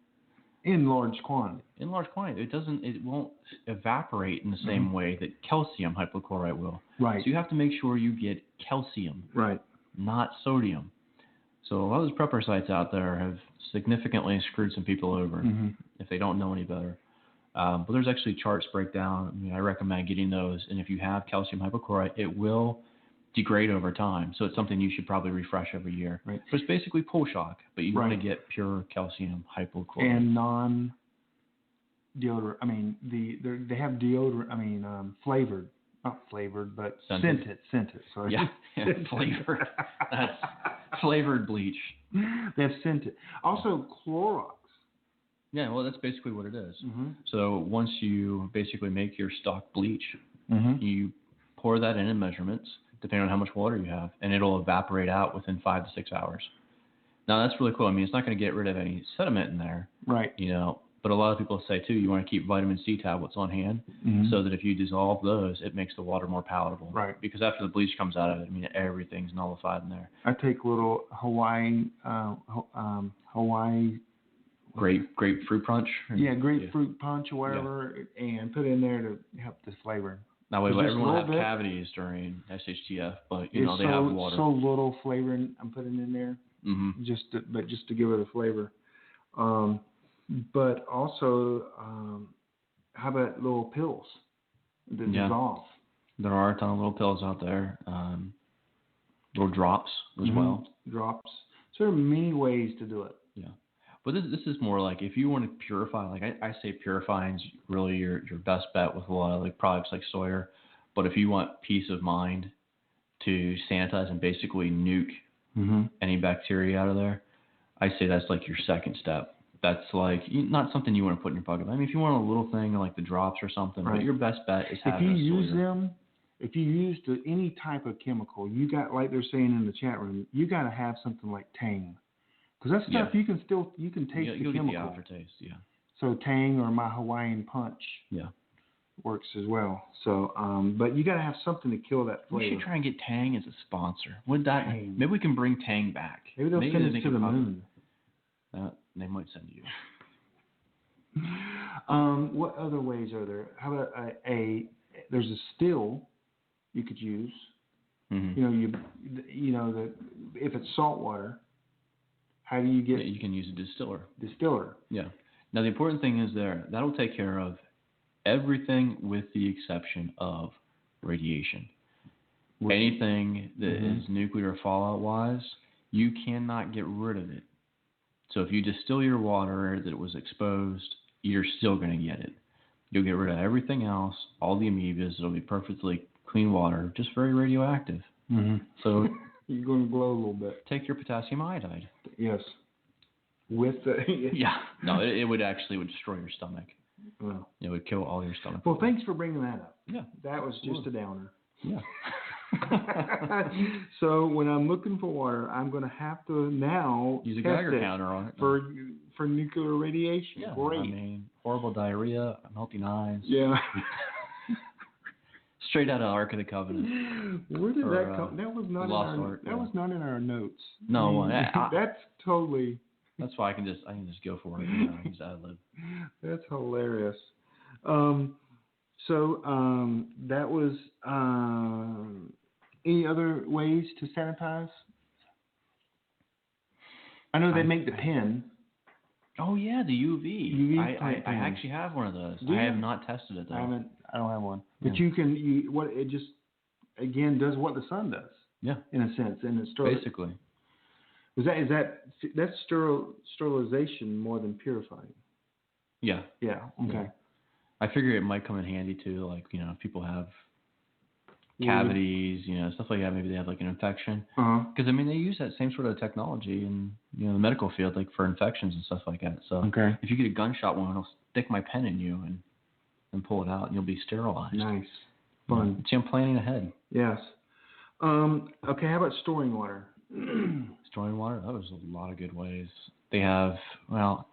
in large quantity. It won't evaporate in the same way that calcium hypochlorite will. Right. So you have to make sure you get calcium. Right. Not sodium. So a lot of those prepper sites out there have significantly screwed some people over if they don't know any better. But there's actually charts breakdown. I recommend getting those. And if you have calcium hypochlorite, it will degrade over time. So it's something you should probably refresh every year. Right. So it's basically pull shock, but you want to get pure calcium hypochlorite. And non-deodorant. I mean, they have deodorant. Flavored. Not flavored, but scented. Sorry. Yeah, flavored. That's flavored bleach. They have scented. Also, Clorox. Yeah, well, that's basically what it is. Mm-hmm. So once you basically make your stock bleach, you pour that in measurements, depending on how much water you have, and it'll evaporate out within 5 to 6 hours. Now, that's really cool. I mean, it's not going to get rid of any sediment in there. Right. But a lot of people say, too, you want to keep vitamin C tablets on hand so that if you dissolve those, it makes the water more palatable. Right. Because after the bleach comes out of it, everything's nullified in there. I take little Hawaii grapefruit punch? Grapefruit punch or whatever, and put it in there to help the flavor. Now, everyone have cavities during SHTF, but, they have water. So little flavor I'm putting in there, just to give it a flavor. But also, how about little pills that dissolve? There are a ton of little pills out there. Little drops as well. Drops. So there are many ways to do it. Yeah. But this is more like if you want to purify, like I say purifying is really your best bet with a lot of like products like Sawyer. But if you want peace of mind to sanitize and basically nuke any bacteria out of there, I say that's like your second step. That's like not something you want to put in your pocket. I mean, if you want a little thing like the drops or something, but your best bet is having if you use them. If you use any type of chemical, you got, like they're saying in the chat room, you got to have something like Tang, because that stuff you can taste the chemical. Get the aftertaste, So Tang or my Hawaiian Punch, works as well. So, but you got to have something to kill that flavor. We should try and get Tang as a sponsor. Maybe we can bring Tang back. Maybe they'll send us to the moon. They might send you. What other ways are there? How about there's a still you could use. If it's salt water, how do you get? You can use a distiller. Yeah. Now the important thing is that'll take care of everything with the exception of radiation. Anything that is nuclear fallout wise, you cannot get rid of it. So if you distill your water that was exposed, you're still going to get it. You'll get rid of everything else, all the amoebas. It'll be perfectly clean water, just very radioactive. So you're going to glow a little bit. Take your potassium iodide. Yes. With the No, it would destroy your stomach. Well, it would kill all your stomach. Well, thanks for bringing that up. Yeah, that was just a downer. Yeah. So when I'm looking for water, I'm going to have to now use a Geiger counter on it for nuclear radiation. Yeah, great. I mean, horrible diarrhea, melting eyes. Yeah. Straight out of Ark of the Covenant. Where did that come? That was not was not in our notes. No, that's totally. That's why I can just go for it. Use ad-lib. That's hilarious. So that was any other ways to sanitize? I know they make the pen. Oh yeah, the UV. I actually have one of those. I have not tested it though. I don't have one. But it just again does what the sun does. Yeah. In a sense, and it's basically. That's sterilization more than purifying. Yeah. Yeah. Okay. Yeah. I figure it might come in handy too, like if people have cavities, stuff like that. Maybe they have like an infection. Because they use that same sort of technology in the medical field, like for infections and stuff like that. So if you get a gunshot wound, I'll stick my pen in you and pull it out, and you'll be sterilized. Nice, fun. See, I'm planning ahead. Yes. Okay. How about storing water? Storing water. That was a lot of good ways. They have not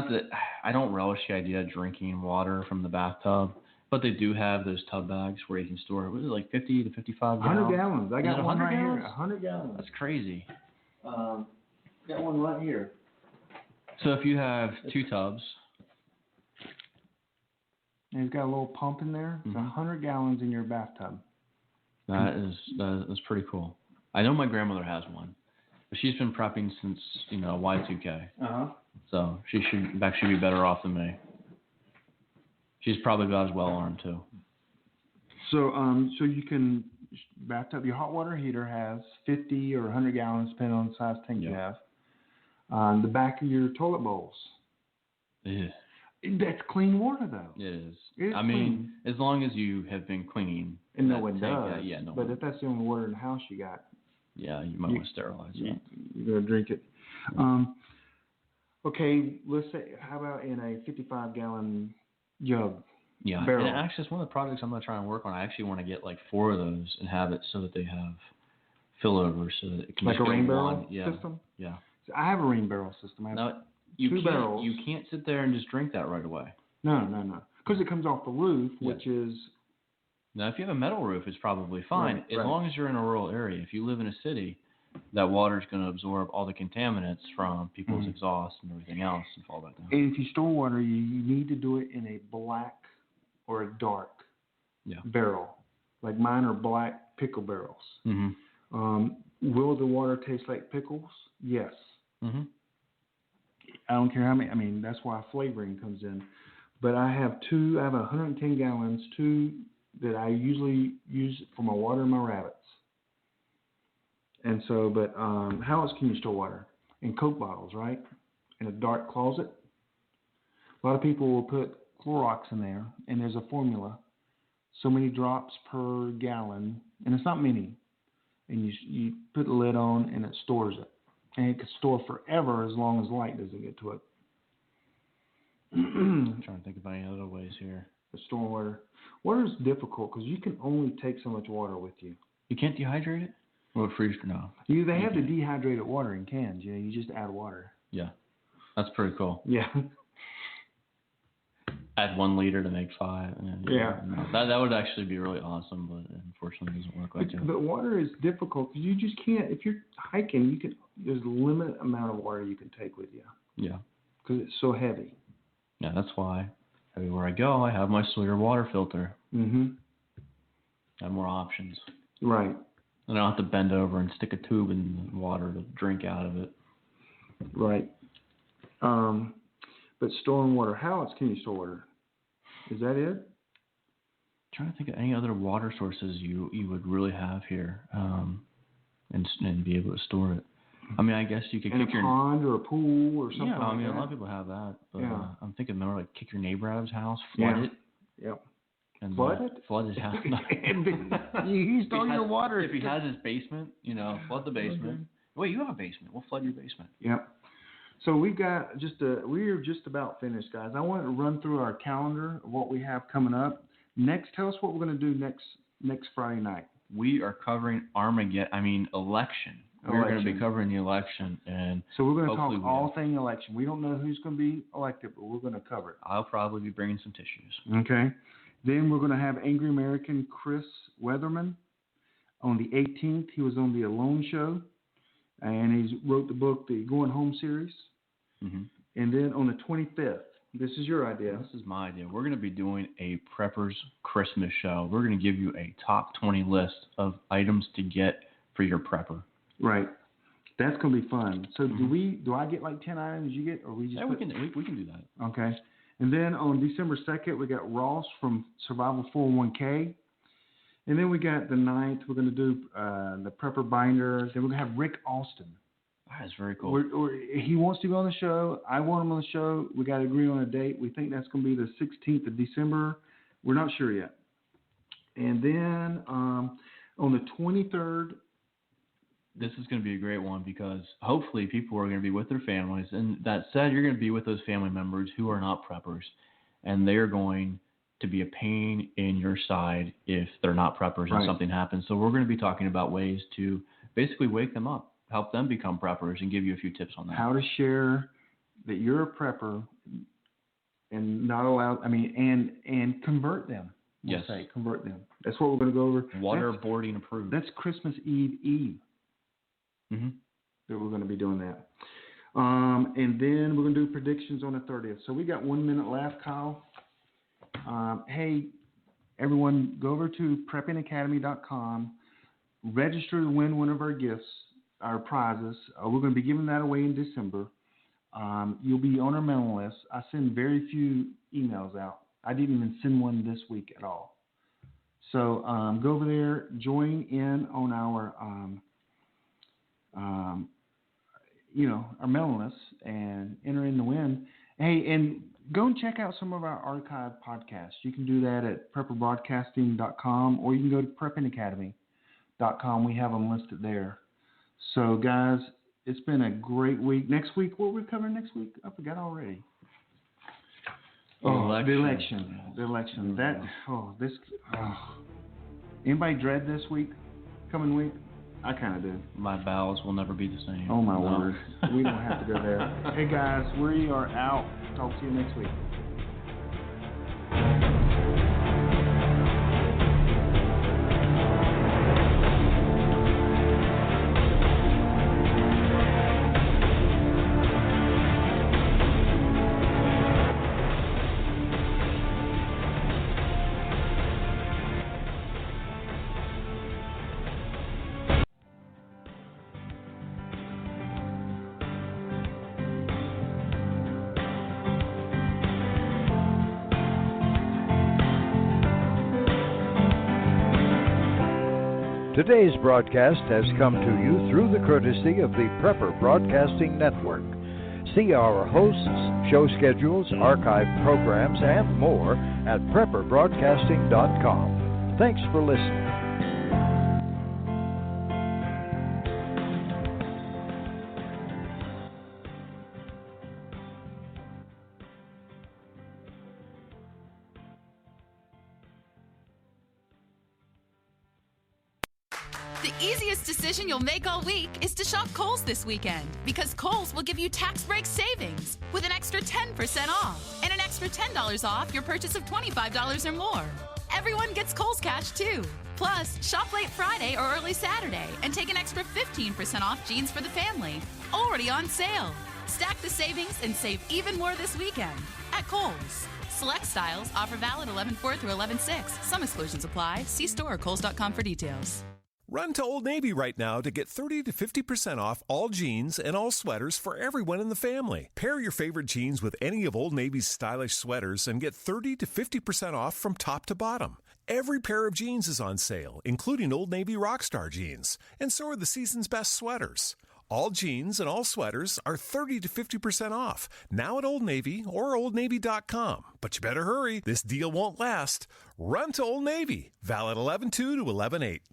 that I don't relish the idea of drinking water from the bathtub. But they do have those tub bags where you can store, what is it, like 50 to 55 gallons? 100 gallons. I got one right here. 100 gallons. That's crazy. Got one right here. So if you have 2 tubs. And it's got a little pump in there. It's 100 gallons in your bathtub. That is pretty cool. I know my grandmother has one. But she's been prepping since, Y2K. So she should actually be better off than me. She's probably about as well armed too. So you can bathtub. Your hot water heater has 50 or 100 gallons, depending on the size tank you have. The back of your toilet bowls. Yeah. That's clean water, though. It is. Clean. As long as you have been cleaning. And no one does. But if that's the only water in the house you got. Yeah, you might want to sterilize it. You're going to drink it. Okay, let's say, how about in a 55-gallon jug? Yeah, barrel. And actually, it's one of the projects I'm going to try and work on. I actually want to get like 4 of those and have it so that they have fillover so that it can like just a rain barrel system? Yeah. I have a rain barrel system. I have two barrels. You can't sit there and just drink that right away. No. Because it comes off the roof, which is... Now, if you have a metal roof, it's probably fine. As long as you're in a rural area. If you live in a city, that water is going to absorb all the contaminants from people's exhaust and everything else and fall back down. And if you store water, you need to do it in a black or a dark barrel. Like mine are black pickle barrels. Will the water taste like pickles? Yes. I don't care how many. I mean, that's why flavoring comes in. But I have 110 gallons, 2 that I usually use for my water and my rabbits. And so, but how else can you store water? In Coke bottles, right? In a dark closet. A lot of people will put Clorox in there, and there's a formula. So many drops per gallon, and it's not many. and you put the lid on, and it stores it. And it can store forever as long as light doesn't get to it. I'm trying to think of any other ways here. The storm water. Water is difficult because you can only take so much water with you. You can't dehydrate it? Or freeze it? No. They have the dehydrated water in cans. Yeah, you just add water. Yeah. That's pretty cool. Yeah. Add 1 liter to make 5. Yeah. That would actually be really awesome, but unfortunately it doesn't work like that. But water is difficult because you just can't. If you're hiking, there's a limited amount of water you can take with you. Yeah. Because it's so heavy. Yeah, that's why everywhere I go, I have my Sawyer water filter. Mm-hmm. I have more options. Right. And I don't have to bend over and stick a tube in the water to drink out of it. Right. But storing water, how else can you store water? Is that it? I'm trying to think of any other water sources you would really have here, and be able to store it. I mean, I guess you could kick a pond or a pool or something. Yeah, I mean, like a lot of people have that. But yeah. I'm thinking more like kick your neighbor out of his house, flood it. Yep. And flood it? Flood his house. You store your water. If he has his basement, flood the basement. Wait, you have a basement. We'll flood your basement. Yep. So we're just about finished, guys. I want to run through our calendar of what we have coming up. Next, tell us what we're going to do next Friday night. We are covering election. We're going to be covering the election, and so we're going to talk all thing election. We don't know who's going to be elected, but we're going to cover it. I'll probably be bringing some tissues. Okay. Then we're going to have Angry American Chris Weatherman on the 18th. He was on the Alone Show, and he wrote the book, the Going Home series. Mm-hmm. And then on the 25th, this is your idea. This is my idea. We're going to be doing a Prepper's Christmas show. We're going to give you a top 20 list of items to get for your prepper. Right. That's going to be fun. So do I get like 10 items you get, or we just we can do that. Okay. And then on December 2nd, we got Ross from Survival 401k. And then we got the 9th, we're going to do the Prepper Binder. Then we're going to have Rick Austin. That's very cool. He wants to be on the show. I want him on the show. We got to agree on a date. We think that's going to be the 16th of December. We're not sure yet. And then on the 23rd, this is going to be a great one because hopefully people are going to be with their families. And that said, you're going to be with those family members who are not preppers. And they're going to be a pain in your side if they're not preppers and something happens. So we're going to be talking about ways to basically wake them up, help them become preppers, and give you a few tips on that. How to share that you're a prepper and not allow, and convert them. Yes. Convert them. That's what we're going to go over. Waterboarding approved. That's Christmas Eve. Mm-hmm. That we're going to be doing that. And then we're going to do predictions on the 30th. So we got 1 minute left, Kyle. Hey, everyone, go over to preppingacademy.com, register to win one of our gifts, our prizes. We're going to be giving that away in December. You'll be on our mailing list. I send very few emails out. I didn't even send one this week at all. So go over there, join in on our our mailing list and enter in the win. Hey, and go and check out some of our archive podcasts. You can do that at prepperbroadcasting.com, or you can go to preppingacademy.com. We have them listed there. So, guys, it's been a great week. Next week, what are we covering next week? I forgot already. The election. Anybody dread this week? Coming week? I kind of do. My bowels will never be the same. Oh, my word. We don't have to go there. Hey, guys, we are out. Talk to you next week. Today's broadcast has come to you through the courtesy of the Prepper Broadcasting Network. See our hosts, show schedules, archive programs, and more at prepperbroadcasting.com. Thanks for listening. easiest decision you'll make all week is to shop Kohl's this weekend because Kohl's will give you tax break savings with an extra 10% off and an extra $10 off your purchase of $25 or more. Everyone gets Kohl's Cash too. Plus, shop late Friday or early Saturday and take an extra 15% off jeans for the family. Already on sale. Stack the savings and save even more this weekend at Kohl's. Select styles, offer valid 11/4 through 11/6. Some exclusions apply. See store or kohls.com for details. Run to Old Navy right now to get 30 to 50% off all jeans and all sweaters for everyone in the family. Pair your favorite jeans with any of Old Navy's stylish sweaters and get 30 to 50% off from top to bottom. Every pair of jeans is on sale, including Old Navy Rockstar jeans, and so are the season's best sweaters. All jeans and all sweaters are 30 to 50% off, now at Old Navy or OldNavy.com. But you better hurry, this deal won't last. Run to Old Navy, valid 11/2 to 11/8.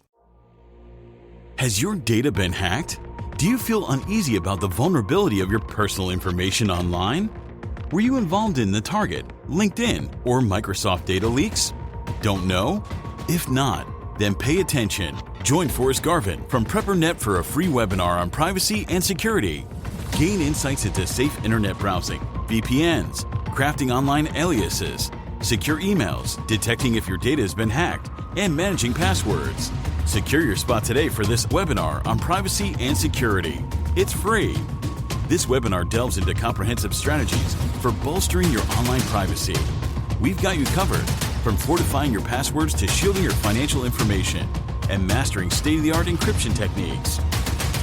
Has your data been hacked? Do you feel uneasy about the vulnerability of your personal information online? Were you involved in the Target, LinkedIn, or Microsoft data leaks? Don't know? If not, then pay attention. Join Forrest Garvin from PrepperNet for a free webinar on privacy and security. Gain insights into safe internet browsing, VPNs, crafting online aliases, secure emails, detecting if your data has been hacked, and managing passwords. Secure your spot today for this webinar on privacy and security. It's free. This webinar delves into comprehensive strategies for bolstering your online privacy. We've got you covered, from fortifying your passwords to shielding your financial information and mastering state-of-the-art encryption techniques.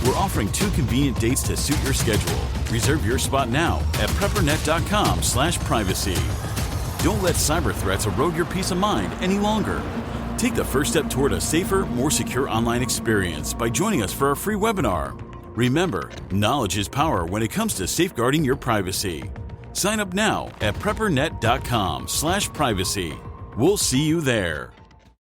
We're offering 2 convenient dates to suit your schedule. Reserve your spot now at preppernet.com/privacy. Don't let cyber threats erode your peace of mind any longer. Take the first step toward a safer, more secure online experience by joining us for our free webinar. Remember, knowledge is power when it comes to safeguarding your privacy. Sign up now at preppernet.com/privacy. We'll see you there.